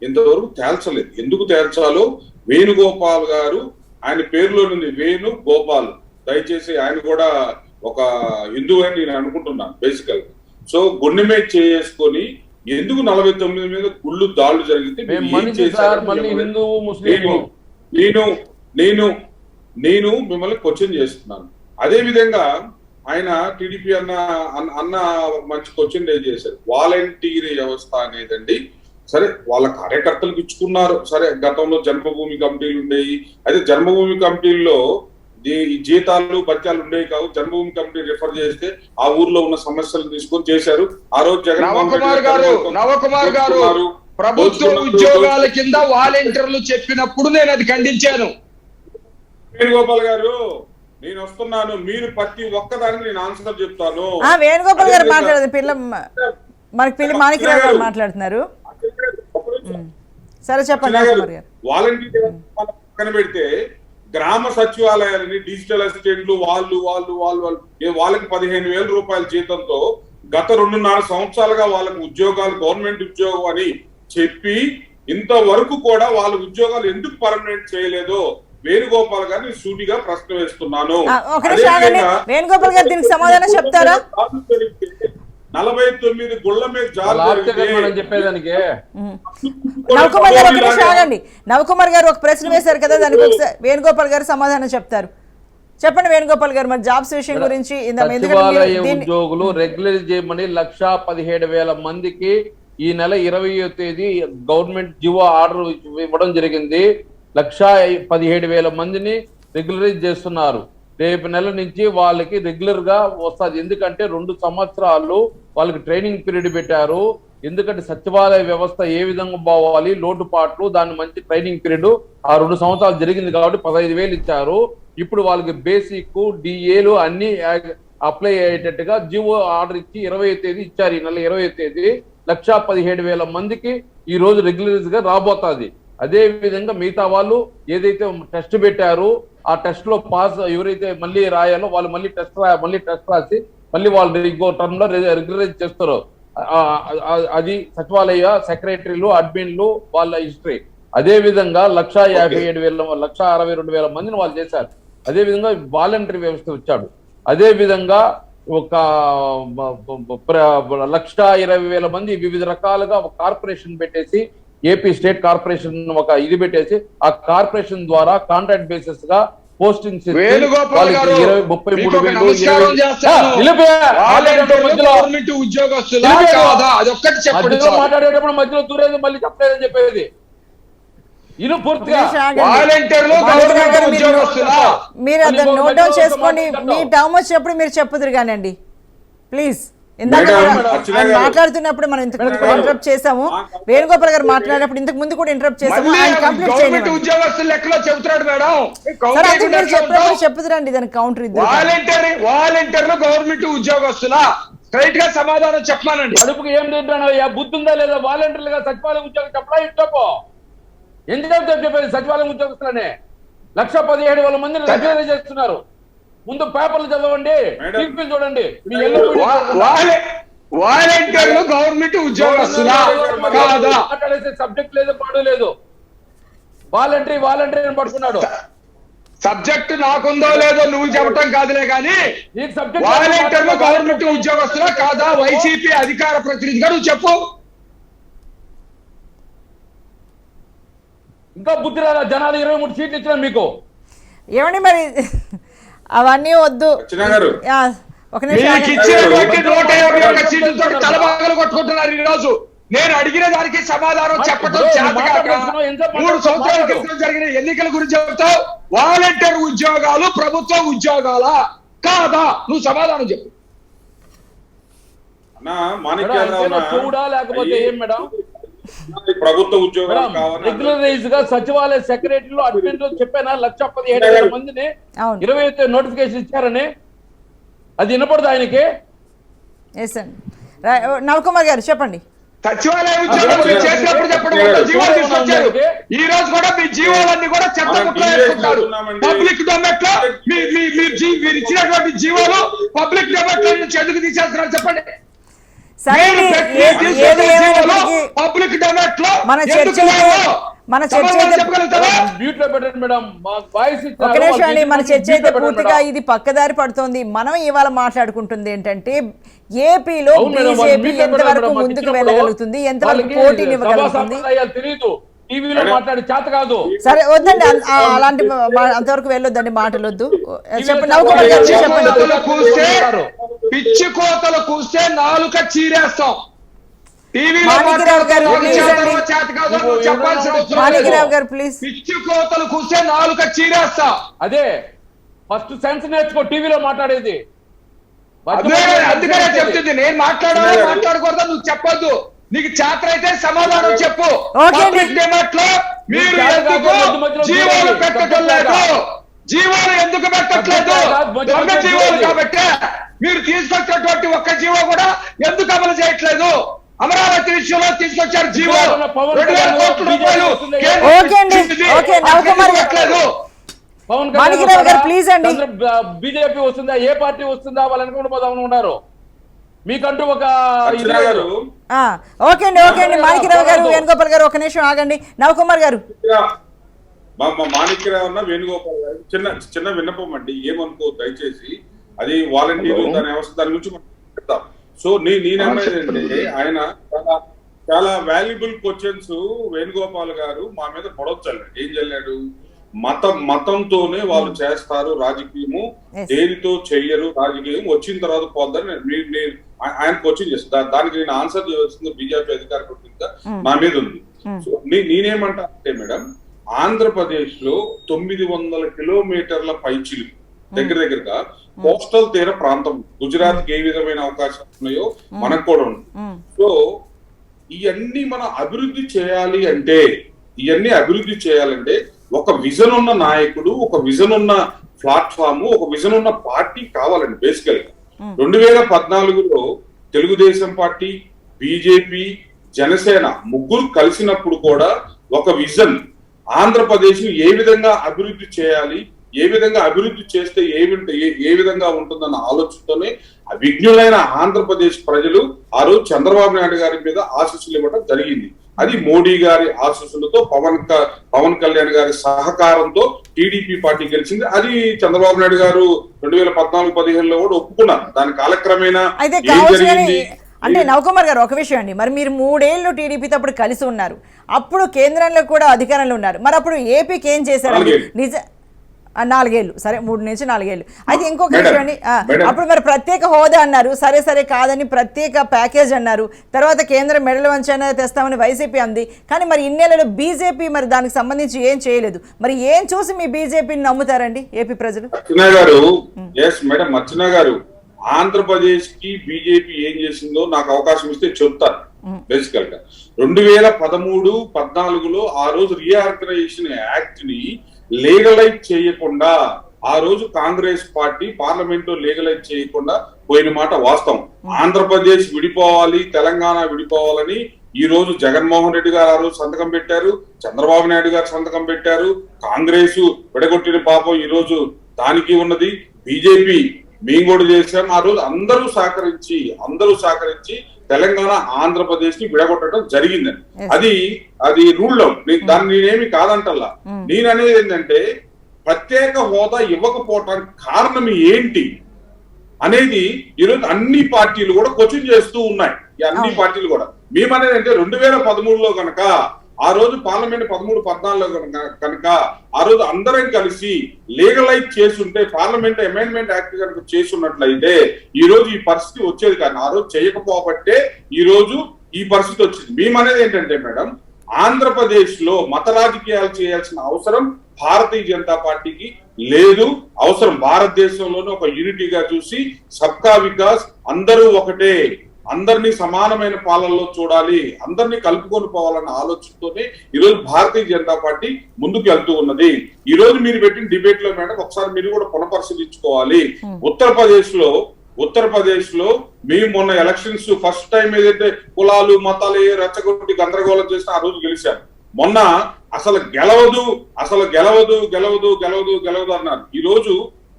ఇంతవరకు తేల్చలేదు. ఎందుకు తేల్చాలో వేణుగోపాల్ గారు, ఆయన పేరులో నుండి వేణు గోపాల్, దయచేసి ఆయన కూడా ఒక హిందువు అని నేను అనుకుంటున్నాను బేసికల్. సో గుండె మీద చేసుకొని ఎందుకు 49 మీద గుళ్ళు దాళ్లు జరిగితే నేను మిమ్మల్ని క్వశ్చన్ చేస్తున్నాను. అదే విధంగా ఆయన టీడీపీ అన్న మంచి క్వశ్చన్ చేశారు. వాలంటీర్ వ్యవస్థ అనేదండి, సరే వాళ్ళ కార్యకర్తలకు ఇచ్చుకున్నారు, సరే గతంలో జన్మభూమి కమిటీలు ఉండేవి. అయితే జన్మభూమి కమిటీల్లో జీతాలు బత్యాలు ఉండేవి కావు. జన్మభూమి కమిటీ రిఫర్ చేస్తే ఆ ఊర్లో ఉన్న సమస్యలు తీసుకొని చేశారు. ఆ రోజు నవకుమార్ గారు ప్రభుత్వ ఉద్యోగాల కింద వాలంటీర్లు చెప్పినప్పుడు నేను అది ఖండించాను. వేణుగోపాల్ గారు, నేను వస్తున్నాను, మీరు ప్రతి ఒక్కదానికి నేను ఆన్సర్ చెప్తాను. వేణుగోపాల్ గారు మాట్లాడదు, మాణిక్యరావు గారు మాట్లాడుతున్నారు. సరే చెప్పండి. వాలంటీర్ పక్కన పెడితే గ్రామ సచివాలయాలని డిజిటల్ అసిస్టెంట్లు వాళ్ళకి 15,000 రూపాయల జీతంతో గత 2.5 సంవత్సరాలుగా వాళ్ళకి ఉద్యోగాలు గవర్నమెంట్ ఉద్యోగం అని చెప్పి ఇంతవరకు కూడా వాళ్ళ ఉద్యోగాలు ఎందుకు పర్మనెంట్ చేయలేదో వేణుగోపాల్ గారిని సూటిగా ప్రశ్న వేస్తున్నాను. వేణుగోపాల్ గారు దీనికి సమాధానం చెప్తారా? 49 గుళ్ళ మీద చెప్పేదానికి నవకుమార్ గారు ఒక నిమిషం ఆగండి. నవకుమార్ గారు ఒక ప్రశ్న వేశారు కదా, దానికి ఒకసారి వేణుగోపాల్ గారు సమాధానం చెప్తారు. చెప్పండి వేణుగోపాల్ గారు, మరి జాబ్స్ విషయం గురించి. ఉద్యోగులు రెగ్యులర్ చేయమని 1,17,000 మందికి ఈ నెల 20వ తేదీ గవర్నమెంట్ జివో ఆర్డర్ ఇవ్వడం జరిగింది. 1,17,000 మందిని రెగ్యులరైజ్ చేస్తున్నారు. రేపు నెల నుంచి వాళ్ళకి రెగ్యులర్ గా వస్తుంది. ఎందుకంటే 2 సంవత్సరాలు వాళ్ళకి ట్రైనింగ్ పీరియడ్ పెట్టారు. ఎందుకంటే సచివాలయ వ్యవస్థ ఏ విధంగా పోవాలి, లోటుపాట్లు, దాని మంచి ట్రైనింగ్ పీరియడ్ ఆ 2 సంవత్సరాలు జరిగింది కాబట్టి 15,000 ఇచ్చారు. ఇప్పుడు వాళ్ళకి బేసిక్ డిఏలు అన్ని అప్లై అయ్యేటట్టుగా జివో ఆర్డర్ ఇచ్చి 20వ తేదీ ఇచ్చారు. ఈ నెల 20వ తేదీ 1,17,000 మందికి ఈ రోజు రెగ్యులరైజ్ గా రాబోతుంది. అదే విధంగా మిగతా వాళ్ళు ఏదైతే టెస్ట్ పెట్టారో ఆ టెస్ట్ లో పాస్ ఎవరైతే మళ్ళీ రాయాలో వాళ్ళు మళ్ళీ టెస్ట్ రాసి మళ్ళీ వాళ్ళు ఇంకో టర్మ్ లో రెగ్యులరైజ్ చేస్తారు. అది సచివాలయ సెక్రటరీలు, అడ్మిన్లు వాళ్ళ హిస్టరీ. అదే విధంగా 1,57,000 1,62,000 మందిని వాళ్ళు చేశారు. అదే విధంగా వాలంటరీ వ్యవస్థ వచ్చాడు. అదే విధంగా ఒక 1,20,000 మంది వివిధ రకాలుగా ఒక కార్పొరేషన్ పెట్టేసి, ఏపీ స్టేట్ కార్పొరేషన్ ఒక ఇది పెట్టేసి, ఆ కార్పొరేషన్ ద్వారా కాంట్రాక్ట్ బేసిస్ గా పోస్టింగ్స్ వేణుగోపాల్ గారు, మీకు ఒక 33,000 నమస్కారం చేస్తాను. గవర్నమెంట్ ఉద్యోగస్తులా కాదా? అదొక్కటి చెప్పండి సార్. మాట్లాడేటప్పుడు మధ్యలో దూరేది మళ్ళీ చెప్పలేదని చెప్పేది. ఇను పూర్తిగా వాలంటీర్లు గవర్నమెంట్ ఉద్యోగస్తులా? మీరు అది నోట్ డౌన్ చేసుకోండి. మీ టర్మ్ వచ్చినప్పుడు మీరు చెప్పుదురు కానండి ప్లీజ్. ఇందాక మాట్లాడుతున్నప్పుడు మనం ఇంతకు ముందు కూడా ఇంటరప్ట్ చేసాము. వేణుగోపాల్ గారు మాట్లాడినప్పుడు ఇంతకు ముందు కూడా ఇంటరప్ట్ చేసాము. ఆయన కంప్లీట్ చేయండి. ఉద్యోగస్తులు లెక్కలో చెబుతున్నాడు మేడం. మీరు చెప్పినప్పుడు చెప్పుదురండి దానికి కౌంటర్ ఇద్దరు. వాలంటీర్లు గవర్నమెంట్ ఉద్యోగస్తులా? స్ట్రైట్ గా సమాధానం చెప్పానండి. అడుపుకి ఏం తింటాను? బుద్ధి ఉందా లేదా? వాలంటీర్లుగా సచివాలయం ఉద్యోగం చెప్పడా? ఇంట్లో ఎందుకు చెప్పేది? సచివాలయం ఉద్యోగస్తులనే 1,17,000 మందిని రెగ్యులరైజ్ చేస్తున్నారు. ముందు పేపర్లు చదవండి, టీవీలు చూడండి. వాలంటీర్లు గవర్నమెంట్ ఉద్యోగస్తులా కాదా? మాట్లాడేసే సబ్జెక్ట్ లేదు, పాడు లేదు. వాలంటరీ అని పడుకున్నాడు. సబ్జెక్ట్ నాకుందో లేదో నువ్వు చెప్పటం కాదులే కానీ, వాలంటీర్లు గవర్నమెంట్ ఉద్యోగస్తులా కాదా? వైసీపీ అధికార ప్రతినిధిగా నువ్వు చెప్పు. ఇంకా బుద్ధి రాదా? జనాలు 23 సీట్లు ఇచ్చిన మీకు. ఏమండి మరి అవన్నీ వద్దు. ఒక తలబాగలు కొట్టుకుంటున్నారు ఈ రోజు. నేను అడిగిన దానికి సమాధానం చెప్పడం చేతకాక 3 సంవత్సరాల క్రితం జరిగిన ఎన్నికల గురించి చెబుతావు. వాలంటీర్ ఉద్యోగాలు ప్రభుత్వ ఉద్యోగాలా కాదా? నువ్వు సమాధానం చెప్పు. చూడా లేకపోతే ఏం మేడం? ప్రభుత్వ ఉద్యోగాలు రెగ్యులరైజ్ గా సచివాలయ సెక్రటరీలు అడ్మిన్లు చెప్పానా 1,17,000 మందిని 25 నోటిఫికేషన్ ఇచ్చారని? అది వినపడదు ఆయనకి? నవకుమార్ గారు చెప్పండి. సచివాలయ ఉద్యోగాలు చేసినప్పుడు చెప్పడం జీవోలు తీసుకొచ్చారు. ఈ రోజు కూడా మీ జీవోలన్నీ కూడా చెత్త ముక్కలు వేసుకుంటారు. పబ్లిక్ డొమెట్ లో మీరు ఇచ్చినటువంటి జీవోలు పబ్లిక్ డొమెట్ లో నుంచి ఎందుకు తీసేస్తున్నారు చెప్పండి. పబ్లిక్ డొమెట్ లో మన చర్చ అయితే పూర్తిగా ఇది పక్కదారి పడుతోంది. మనం ఇవాళ మాట్లాడుకుంటుంది ఏంటంటే ఏపీలో బీజేపీ ఎంతవరకు ముందుకు వెళ్ళగలుగుతుంది, ఎంతవరకు పోటీని ఇవ్వగలుగుతుంది. సరే వద్దండి, అలాంటి అంతవరకు వెళ్ళొద్దండి, మాటలు వద్దు. చెప్పండి నవకుమార్ గారు చెప్పండి. పిచ్చి కోతలు కూస్తే నాలుక చీరేస్తాం. మాణిక్యరావు గారు ప్లీజ్. పిచ్చి కోతలు కూస్తే నాలుక చీరేస్తా. అదే ఫస్ట్ సెన్స్ నేర్చుకో. టీవీలో మాట్లాడేది అందుకనే చెప్తుంది. నేను మాట్లాడకూడదు, నువ్వు చెప్పొద్దు. నీకు చేత అయితే సమాధానం చెప్పు. మీరు ఎందుకు జీవోలు పెట్టడం లేదు? జీవోలు ఎందుకు పెట్టట్లేదు? దొంగ జీవోలు కాబట్టి మీరు తీసుకొచ్చినటువంటి ఒక్క జీవో కూడా ఎందుకు అమలు చేయట్లేదు? అమరావతి విషయంలో తీసుకొచ్చారు జీవో. 2,000 కోట్ల రూపాయలు మాణిక్యరావు గారు ప్లీజ్ అండి. బీజేపీ వస్తుందా? ఏ పార్టీ వస్తుందా? వాళ్ళు అనుకుంటూ పోదామని ఉన్నారు. మీకంటూ ఒక ఓకే అండి మాణిక్యరావు గారు, వేణుగోపాల్ గారు ఒక నిమిషం ఆగండి. నవకుమార్ గారు. మాణిక్యరావు అన్న వేణుగోపాల్ గారు చిన్న విన్నపం అండి, ఏమనుకో దయచేసి. అది వాలంటీర్లు దాని వ్యవస్థ దాని గురించి చెప్తాం. సో నేనేమంటే ఆయన చాలా వాల్యుబుల్ క్వశ్చన్స్ వేణుగోపాల్ గారు మా మీద పొడవచ్చాడు. ఏం చల్లాడు? మతంతోనే వాళ్ళు చేస్తారు రాజకీయము, దేనితో చెయ్యరు రాజకీయం, వచ్చిన తర్వాత పోద్దని ఆయన క్వశ్చన్ చేస్తాను. దానికి నేను ఆన్సర్ చేయాల్సింది బీజేపీ అధికార ప్రతినిధిగా నా మీద ఉంది. సో నేనేమంటా అంటే మేడం, ఆంధ్రప్రదేశ్ లో 900 కిలోమీటర్ల పైచిలు దగ్గరగా కోస్టల్ తీర ప్రాంతం. గుజరాత్ కి ఏ విధమైన అవకాశాలు ఉన్నాయో మనకు కూడా ఉంది. సో ఇవన్నీ మనం అభివృద్ధి చేయాలంటే ఒక విజన్ ఉన్న నాయకుడు, ఒక విజన్ ఉన్న ప్లాట్ఫామ్, ఒక విజన్ ఉన్న పార్టీ కావాలండి. బేసికల్ గా 2014లో తెలుగుదేశం పార్టీ, బీజేపీ, జనసేన ముగ్గురు కలిసినప్పుడు కూడా ఒక విజన్, ఆంధ్రప్రదేశ్ ఏ విధంగా అభివృద్ధి చేయాలి, ఏ విధంగా అభివృద్ధి చేస్తే ఏ విధంగా ఉంటుందన్న ఆలోచనతోనే విజ్ఞులైన ఆంధ్రప్రదేశ్ ప్రజలు ఆ రోజు చంద్రబాబు నాయుడు గారి మీద ఆశీస్సులు ఇవ్వడం జరిగింది. అది మోడీ గారి ఆశీస్సులతో పవన్ కళ్యాణ్ గారి సహకారంతో టీడీపీ పార్టీ గెలిచింది. అది చంద్రబాబు నాయుడు గారు 2014-15లో కూడా ఒప్పుకున్నారు. దాని కాలక్రమేణా అయితే ఏం కావచ్చు కానీ జరిగింది అంటే నవకుమార్ గారు ఒక విషయం అండి, మరి మీరు 3 ఏళ్ళు టీడీపీతో అప్పుడు కలిసి ఉన్నారు, అప్పుడు కేంద్రంలో కూడా అధికారంలో ఉన్నారు, మరి అప్పుడు ఏపీకి ఏం చేశారండి? 4 ఏళ్ళు, సరే 3 నుంచి 4 ఏళ్ళు. అయితే ఇంకొక విషయం అండి, అప్పుడు మరి ప్రత్యేక హోదా అన్నారు, సరే కాదని ప్రత్యేక ప్యాకేజ్ అన్నారు, తర్వాత కేంద్రం మెడలు వంచైనా తెస్తామని వైసీపీ అంది. కానీ మరి ఇన్నేళ్లలో బీజేపీ మరి దానికి సంబంధించి ఏం చేయలేదు. మరి ఏం చూసి మీ బీజేపీని నమ్ముతారండి ఏపీ ప్రజలు? అర్చన గారు ఆంధ్రప్రదేశ్ కి బీజేపీ ఏం చేసిందో నాకు అవకాశం ఇస్తే చెప్తాను. బేసికల్ గా 2013-14లో ఆ రోజు రీఆర్గనైజేషన్ యాక్ట్ ని లీగలైజ్ చేయకుండా ఆ రోజు కాంగ్రెస్ పార్టీ పార్లమెంట్ లో లీగలైజ్ చేయకుండా పోయిన మాట వాస్తవం. ఆంధ్రప్రదేశ్ విడిపోవాలి, తెలంగాణ విడిపోవాలని ఈ రోజు జగన్మోహన్ రెడ్డి గారు ఆ రోజు సంతకం పెట్టారు, చంద్రబాబు నాయుడు గారు సంతకం పెట్టారు. కాంగ్రెస్ విడగొట్టిన పాపం ఈ రోజు దానికి ఉన్నది. బీజేపీ మేము కూడా చేశాం. ఆ రోజు అందరూ సహకరించి తెలంగాణ ఆంధ్రప్రదేశ్ ని విడగొట్టడం జరిగిందని. అది రూల్ అవుట్. దాన్ని నేనేమి కాదంటల్లా. నేననేది ఏంటంటే ప్రత్యేక హోదా ఇవ్వకపోవటానికి కారణం ఏంటి అనేది ఈరోజు అన్ని పార్టీలు కూడా క్వశ్చన్ చేస్తూ ఉన్నాయి. ఈ అన్ని పార్టీలు కూడా మేమనేది అంటే 2013లో కనుక ఆ రోజు పార్లమెంట్ 13-14లో కనుక ఆ రోజు అందరం కలిసి లీగలైజ్ చేసుంటే, పార్లమెంట్ అమెండ్మెంట్ యాక్ట్ కనుక చేసున్నట్లయితే ఈ రోజు ఈ పరిస్థితి వచ్చేది. కానీ ఆ రోజు చేయకపోబట్టే ఈ రోజు ఈ పరిస్థితి వచ్చింది. మేమనేది ఏంటంటే మేడం, ఆంధ్రప్రదేశ్ లో మత రాజకీయాలు చేయాల్సిన అవసరం భారతీయ జనతా పార్టీకి లేదు. అవసరం భారతదేశంలోనే ఒక యూనిటీగా చూసి సబ్కా వికాస్, అందరూ ఒకటే, అందరినీ సమానమైన పాలనలో చూడాలి, అందరినీ కలుపుకొని పోవాలన్న ఆలోచనతోనే ఈరోజు భారతీయ జనతా పార్టీ ముందుకు వెళ్తూ ఉన్నది. ఈ రోజు మీరు పెట్టిన డిబేట్ లో మేడం ఒకసారి మీరు కూడా పునఃపరిశీలించుకోవాలి. ఉత్తరప్రదేశ్ లో మేము మొన్న ఎలక్షన్స్ ఫస్ట్ టైం ఏదైతే కులాలు మతాలు రెచ్చగొట్టి గందరగోళం చేస్తే ఆ రోజు గెలిచాం. మొన్న అసలు గెలవదు అన్నారు. ఈ రోజు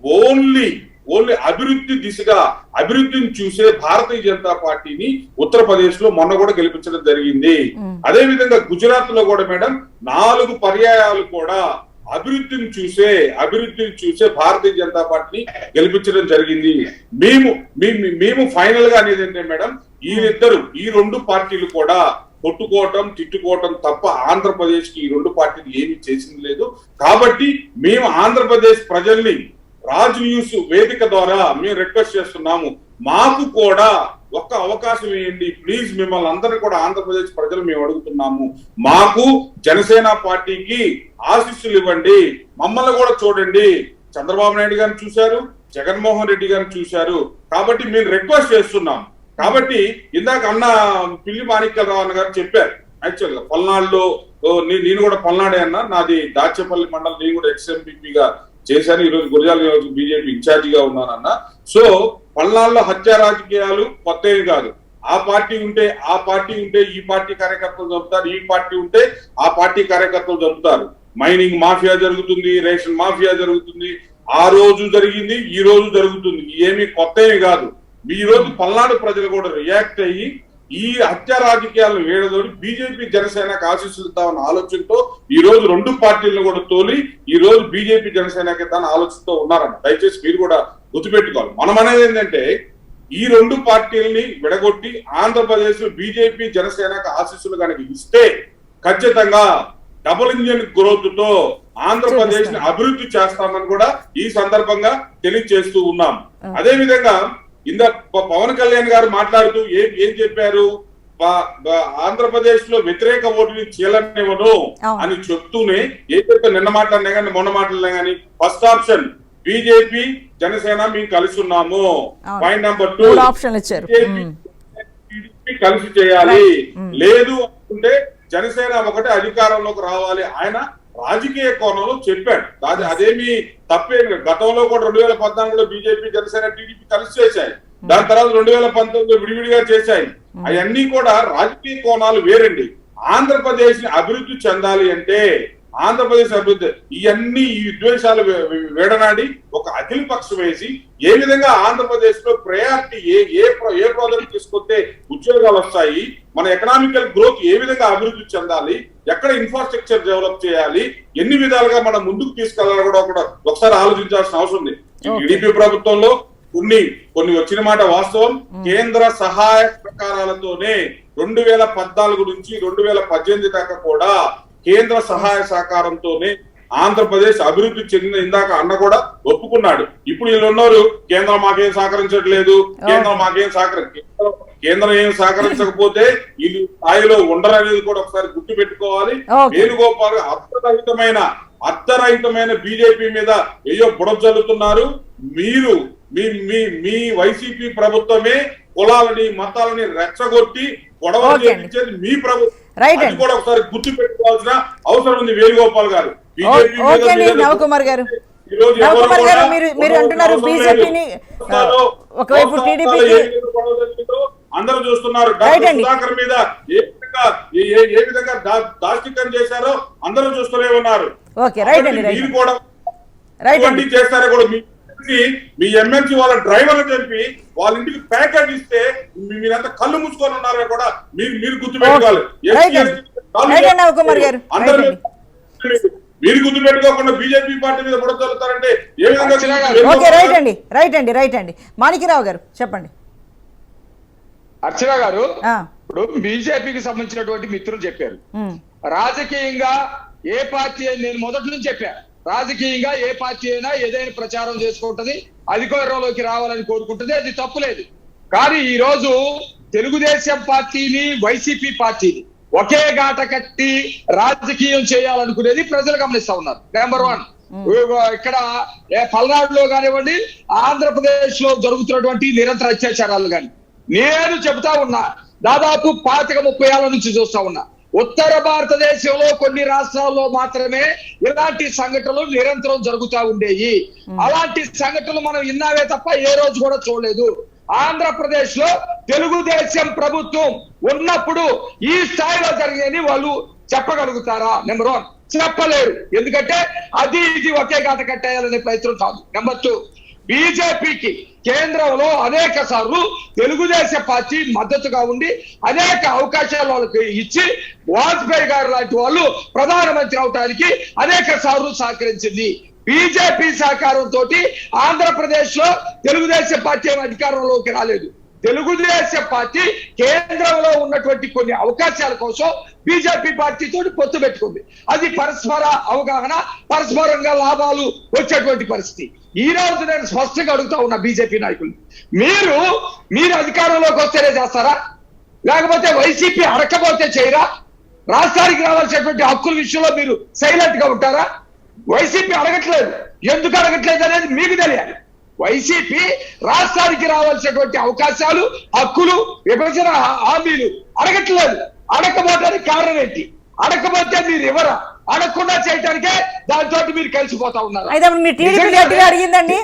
ఓన్లీ అభివృద్ధి దిశగా అభివృద్ధిని చూసే భారతీయ జనతా పార్టీని ఉత్తరప్రదేశ్ లో మొన్న కూడా గెలిపించడం జరిగింది. అదే విధంగా గుజరాత్ లో కూడా మేడం 4 పర్యాయాలు కూడా అభివృద్ధిని చూసే భారతీయ జనతా పార్టీని గెలిపించడం జరిగింది. మేము ఫైనల్ గా అనేది ఏంటంటే మేడం, ఈ 2 పార్టీలు కూడా కొట్టుకోవటం తిట్టుకోవటం తప్ప ఆంధ్రప్రదేశ్ కి ఈ 2 పార్టీలు ఏమీ చేసింది లేదు. కాబట్టి మేము ఆంధ్రప్రదేశ్ ప్రజల్ని రాజ్ న్యూస్ వేదిక ద్వారా మేము రిక్వెస్ట్ చేస్తున్నాము, మాకు కూడా ఒక్క అవకాశం ఇవ్వండి ప్లీజ్. మిమ్మల్ని అందరినీ కూడా ఆంధ్రప్రదేశ్ ప్రజలు మేము అడుగుతున్నాము, మాకు జనసేన పార్టీకి ఆశీస్సులు ఇవ్వండి, మమ్మల్ని కూడా చూడండి. చంద్రబాబు నాయుడు గారిని చూశారు, జగన్మోహన్ రెడ్డి గారిని చూశారు, కాబట్టి మేము రిక్వెస్ట్ చేస్తున్నాం. కాబట్టి ఇందాక అన్న పిల్లి మాణిక్యరావు అన్న గారు చెప్పారు, యాక్చువల్ గా పల్నాడులో నేను కూడా పల్నాడే అన్నా, నాది దాచేపల్లి మండలం, నేను కూడా ఎక్స్ఎంపీగా చేశాను. ఈ రోజు గురజాల నియోజకవర్గం బీజేపీ ఇన్ఛార్జిగా ఉన్నానన్న. సో పల్నాడులో హత్య రాజకీయాలు కొత్తవి కాదు. ఆ పార్టీ ఉంటే ఈ పార్టీ కార్యకర్తలు చంపుతారు, ఈ పార్టీ ఉంటే ఆ పార్టీ కార్యకర్తలు చంపుతారు. మైనింగ్ మాఫియా జరుగుతుంది, రేషన్ మాఫియా జరుగుతుంది. ఆ రోజు జరిగింది, ఈ రోజు జరుగుతుంది. ఏమీ కొత్తవి కాదు. ఈ రోజు పల్నాడు ప్రజలు కూడా రియాక్ట్ అయ్యి ఈ హత్య రాజకీయాలను వేడదోడి బీజేపీ జనసేనకు ఆశీస్సులుద్దామన్న ఆలోచనతో ఈ రోజు 2 పార్టీలను కూడా తోలి ఈ రోజు బీజేపీ జనసేనకి తన ఆలోచనతో ఉన్నారన్న. దయచేసి మీరు కూడా గుర్తుపెట్టుకోవాలి. మనం అనేది ఏంటంటే ఈ 2 పార్టీలని విడగొట్టి ఆంధ్రప్రదేశ్ లో బీజేపీ జనసేనకు ఆశీస్సులు కనుక ఇస్తే ఖచ్చితంగా డబుల్ ఇంజిన్ గ్రోత్ తో ఆంధ్రప్రదేశ్ ని అభివృద్ధి చేస్తామని కూడా ఈ సందర్భంగా తెలియజేస్తూ ఉన్నాం. అదే విధంగా పవన్ కళ్యాణ్ గారు మాట్లాడుతూ ఏం చెప్పారు, ఆంధ్రప్రదేశ్ లో వ్యతిరేక ఓటుని చీలనివ్వను అని చెప్తూనే ఏం చెప్పారు, నిన్న మాట్లాడినా కానీ మొన్న మాట్లాడినా కానీ ఫస్ట్ ఆప్షన్ బీజేపీ జనసేన మేము కలిసి ఉన్నాము, పాయింట్ నెంబర్ 2 కలిసి చేయాలి, లేదు అనుకుంటే జనసేన ఒకటే అధికారంలోకి రావాలి. ఆయన రాజకీయ కోణంలో చెప్పాడు. అదేమి తప్పేమి. గతంలో కూడా 2014లో బీజేపీ జనసేన టీడీపీ కలిసి చేశాయి, దాని తర్వాత 2019లో విడివిడిగా చేశాయి. అవన్నీ కూడా రాజకీయ కోణాలు వేరండి. ఆంధ్రప్రదేశ్ ని అభివృద్ధి చెందాలి అంటే ఆంధ్రప్రదేశ్ అభివృద్ధి ఈ విద్వేషాలు వేడనాడి ఒక అఖిల పక్షం వేసి ఏ విధంగా ఆంధ్రప్రదేశ్ లో ప్రయారిటీ ఏ ప్రాజెక్ట్ తీసుకొస్తే ఉద్యోగాలు వస్తాయి, మన ఎకనామికల్ గ్రోత్ ఏ విధంగా అభివృద్ధి చెందాలి, ఎక్కడ ఇన్ఫ్రాస్ట్రక్చర్ డెవలప్ చేయాలి, ఎన్ని విధాలుగా మనం ముందుకు తీసుకెళ్లాలి కూడా ఒకసారి ఆలోచించాల్సిన అవసరం ఉంది. టీడీపీ ప్రభుత్వంలో కొన్ని వచ్చిన మాట వాస్తవం. కేంద్ర సహాయ సహకారాలతోనే 2014 నుంచి 2018 దాకా కూడా కేంద్ర సహాయ సహకారంతోనే ఆంధ్రప్రదేశ్ అభివృద్ధి చెందిన, ఇందాక అన్న కూడా ఒప్పుకున్నాడు. ఇప్పుడు వీళ్ళు ఉన్నారు, కేంద్రం మాకేం సహకరించట్లేదు, కేంద్రం ఏం సహకరించకపోతే వీళ్ళు స్థాయిలో ఉండరనేది కూడా ఒకసారి గుర్తు పెట్టుకోవాలి. వేణుగోపాల్ అర్థరహితమైన బీజేపీ మీద ఏయో బుడవ జల్లుతున్నారు. మీరు మీ వైసీపీ ప్రభుత్వమే కులాలని మతాలని రెచ్చగొట్టి గొడవ చేయించేది మీ ప్రభుత్వం. అది కూడా ఒకసారి గుర్తు పెట్టుకోవాల్సిన అవసరం ఉంది వేణుగోపాల్ గారు. నవకుమార్ గారు మీరు అంటున్నారు బీజేపీని ఒకవైపు టీడీపీ అందరూ చూస్తున్నారు. సుధాకర్ మీద ఏ విధంగా దాష్టికం చేశారో అందరూ చూస్తూనే ఉన్నారు. మీరు కూడా చేస్తారో కూడా మీ ఎమ్మెల్సీ వాళ్ళ డ్రైవర్లు చెప్పి వాళ్ళ ఇంటికి ప్యాకేజ్ ఇస్తే మీరంతా కళ్ళు మూసుకొని ఉన్నారని కూడా మీరు గుర్తుపెట్టుకోవాలి. మీరు గుర్తుపెట్టుకోకుండా బీజేపీ పార్టీ మీద కూడా చదువుతారంటే ఏ విధంగా? రైట్ అండి మాణిక్యరావు గారు చెప్పండి. అర్చన గారు, ఇప్పుడు బీజేపీకి సంబంధించినటువంటి మిత్రులు చెప్పారు, రాజకీయంగా ఏ పార్టీ, నేను మొదటి నుంచి చెప్పాను, రాజకీయంగా ఏ పార్టీ అయినా ఏదైనా ప్రచారం చేసుకుంటది, అధికారంలోకి రావాలని కోరుకుంటుంది, అది తప్పులేదు. కానీ ఈ రోజు తెలుగుదేశం పార్టీని వైసీపీ పార్టీని ఒకే గాట కట్టి రాజకీయం చేయాలనుకునేది ప్రజలు గమనిస్తా ఉన్నారు. నెంబర్ 1, ఇక్కడ పల్నాడులో కానివ్వండి, ఆంధ్రప్రదేశ్ లో జరుగుతున్నటువంటి నిరంతర అత్యాచారాలు కానీ నేను చెబుతా ఉన్నా, దాదాపు 25-30 ఏళ్ల నుంచి చూస్తా ఉన్నా. ఉత్తర భారతదేశంలో కొన్ని రాష్ట్రాల్లో మాత్రమే ఇలాంటి సంఘటనలు నిరంతరం జరుగుతూ ఉండేవి. అలాంటి సంఘటనలు మనం విన్నావే తప్ప ఏ రోజు కూడా చూడలేదు. ఆంధ్రప్రదేశ్ లో తెలుగుదేశం ప్రభుత్వం ఉన్నప్పుడు ఈ స్థాయిలో జరిగేది వాళ్ళు చెప్పగలుగుతారా? నెంబర్ 1, చెప్పలేరు. ఎందుకంటే అది ఇది ఒకే గాట కట్టేయాలనే ప్రయత్నం కాదు. నెంబర్ 2, బీజేపీకి కేంద్రంలో అనేక సార్లు తెలుగుదేశం పార్టీ మద్దతుగా ఉండి అనేక అవకాశాలు వాళ్ళకి ఇచ్చి వాజ్పేయి గారు లాంటి వాళ్ళు ప్రధానమంత్రి అవడానికి అనేక సార్లు సహకరించింది. బీజేపీ సహకారంతో ఆంధ్రప్రదేశ్ లో తెలుగుదేశం పార్టీ అధికారంలోకి రాలేదు. తెలుగుదేశం పార్టీ కేంద్రంలో ఉన్నటువంటి కొన్ని అవకాశాల కోసం బీజేపీ పార్టీతో పొత్తు పెట్టుకుంది. అది పరస్పర అవగాహన, పరస్పరంగా లాభాలు వచ్చేటువంటి పరిస్థితి. ఈ రోజు నేను స్పష్టంగా అడుగుతా ఉన్నా బీజేపీ నాయకులు, మీరు అధికారంలోకి వస్తేనే చేస్తారా, లేకపోతే వైసీపీ అడకపోతే చేయరా? రాష్ట్రానికి రావాల్సినటువంటి హక్కుల విషయంలో మీరు సైలెంట్ గా ఉంటారా? వైసీపీ అడగట్లేదు, ఎందుకు అడగట్లేదు అనేది మీకు తెలియాలి. వైసీపీ రాష్ట్రానికి రావాల్సినటువంటి అవకాశాలు, హక్కులు, విభజన హామీలు అడగట్లేదు. అడగకపోవడానికి కారణం ఏంటి? అడగకపోతే మీరు ఎవరా? అడగకుండా చేయడానికే దాంతో మీరు కలిసిపోతా ఉన్నారు. అయితే మీ టీడీపీ గట్టిగా అడిగిందండి,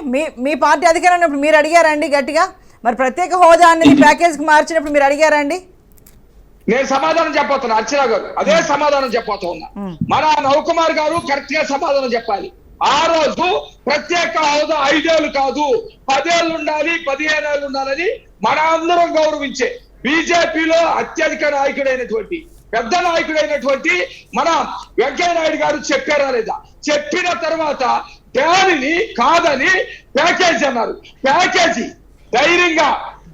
మీ పార్టీ అధికారం ఉన్నప్పుడు మీరు అడిగారండి గట్టిగా? మరి ప్రత్యేక హోదా అనేది ప్యాకేజ్ కి మార్చినప్పుడు మీరు అడిగారండి? నేను సమాధానం చెప్పబోతున్నా అర్చన గారు, అదే సమాధానం చెప్పబోతా ఉన్నా. మన నవకుమార్ గారు కరెక్ట్ గా సమాధానం చెప్పాలి. ఆ రోజు ప్రత్యేక హోదా 5 ఏళ్ళు కాదు 10 ఏళ్ళు ఉండాలి, 15 ఏళ్ళు ఉండాలని మన అందరం గౌరవించే బీజేపీలో అత్యధిక నాయకుడైనటువంటి పెద్ద నాయకుడైనటువంటి మన వెంకయ్య నాయుడు గారు చెప్పారా లేదా? చెప్పిన తర్వాత దానిని కాదని ప్యాకేజీ అన్నారు. ప్యాకేజీ ధైర్యంగా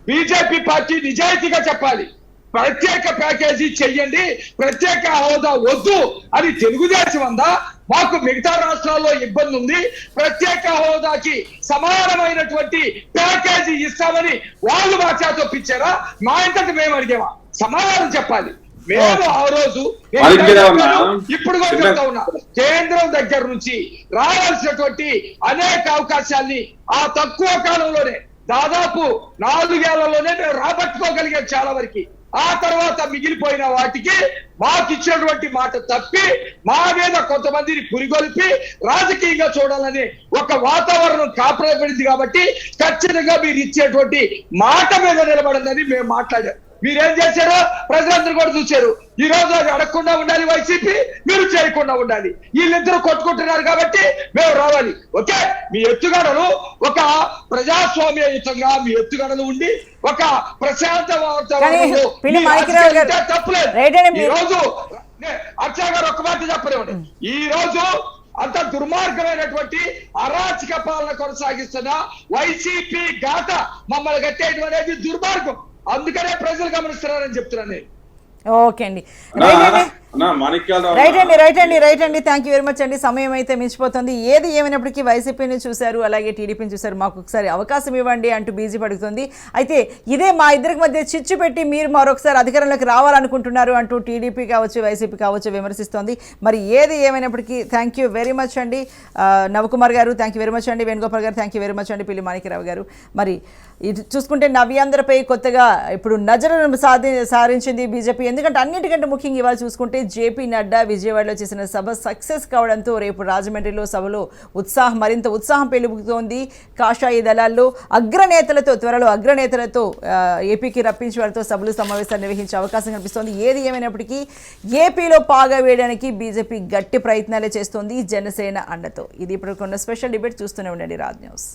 బీజేపీ పార్టీ నిజాయితీగా చెప్పాలి, ప్రత్యేక ప్యాకేజీ చెయ్యండి, ప్రత్యేక హోదా వద్దు అని తెలుగుదేశం అందా? మాకు మిగతా రాష్ట్రాల్లో ఇబ్బంది ఉంది, ప్రత్యేక హోదాకి సమానమైనటువంటి ప్యాకేజీ ఇస్తామని వాళ్ళు మా చేత ఒప్పించారా? మా ఇంతటి మేము అడిగామా? సమాధానం చెప్పాలి. మేము ఆ రోజు ఇప్పుడు కూడా చెప్తా ఉన్నా, కేంద్రం దగ్గర నుంచి రావాల్సినటువంటి అనేక అవకాశాల్ని ఆ తక్కువ కాలంలోనే దాదాపు 4 ఏళ్లలోనే మేము రాబట్టుకోగలిగాం చాలా వరకు. ఆ తర్వాత మిగిలిపోయిన వాటికి మాకు ఇచ్చినటువంటి మాట తప్పి మా మీద కొంతమందిని పురిగొల్పి రాజకీయంగా చూడాలని ఒక వాతావరణం కాపాడబడింది. కాబట్టి ఖచ్చితంగా మీరు ఇచ్చేటువంటి మాట మీద నిలబడిందని మేము మీరేం చేశారో ప్రజలందరూ కూడా చూశారు. ఈ రోజు అది అడగకుండా ఉండాలి వైసీపీ, మీరు చేయకుండా ఉండాలి. వీళ్ళిద్దరూ కొట్టుకుంటున్నారు కాబట్టి మేము రావాలి. ఓకే, మీ ఎత్తుగడలు ఒక ప్రజాస్వామ్యయుతంగా మీ ఎత్తుగడలు ఉండి ఒక ప్రశాంత వాతావరణంలో తప్పులేదు. ఈ రోజు అక్షయ్ గారు ఒక మాట చెప్పలేమండి. ఈ రోజు అంత దుర్మార్గమైనటువంటి అరాచక పాలన కొనసాగిస్తున్న వైసీపీ ఘాత మమ్మల్ని కట్టేయడం అనేది దుర్మార్గం. అందుకనే ప్రజలు గమనిస్తున్నారని చెప్తున్నాను నేను. ఓకే అండి, రైట్ అండి. థ్యాంక్ యూ వెరీ మచ్ అండి. సమయం అయితే మించిపోతుంది. ఏది ఏమైనప్పటికీ వైసీపీని చూశారు, అలాగే టీడీపీని చూశారు, మాకు ఒకసారి అవకాశం ఇవ్వండి అంటూ బీజేపీ అడుగుతుంది. అయితే ఇదే మా ఇద్దరికి మధ్య చిచ్చు పెట్టి మీరు మరొకసారి అధికారంలోకి రావాలనుకుంటున్నారు అంటూ టీడీపీ కావచ్చు వైసీపీ కావచ్చు విమర్శిస్తోంది. మరి ఏది ఏమైనప్పటికీ థ్యాంక్ యూ వెరీ మచ్ అండి నవకుమార్ గారు, థ్యాంక్ యూ వెరీ మచ్ అండి వేణుగోపాల్ గారు, థ్యాంక్ యూ వెరీ మచ్ అండి పిల్లి మాణిక్యరావు గారు. మరి ఇది చూసుకుంటే నవ్యాంధ్రపై కొత్తగా ఇప్పుడు నజరును సారించింది బీజేపీ. ఎందుకంటే అన్నిటికంటే ముఖ్యంగా ఇవాళ చూసుకుంటే జేపీ నడ్డా విజయవాడలో చేసిన సభ సక్సెస్ కావడంతో రేపు రాజమండ్రిలో సభలో మరింత ఉత్సాహం పెలుగుతోంది. కాషాయ దళాల్లో త్వరలో అగ్రనేతలతో ఏపీకి రప్పించి వారితో సభలు సమావేశాలు నిర్వహించే అవకాశం కనిపిస్తోంది. ఏది ఏమైనప్పటికీ ఏపీలో పాగా వేయడానికి బీజేపీ గట్టి ప్రయత్నాలే చేస్తోంది జనసేన అండతో. ఇది ఇప్పుడు కొన్న స్పెషల్ డిబేట్ చూస్తూనే ఉండండి రాజ్ న్యూస్.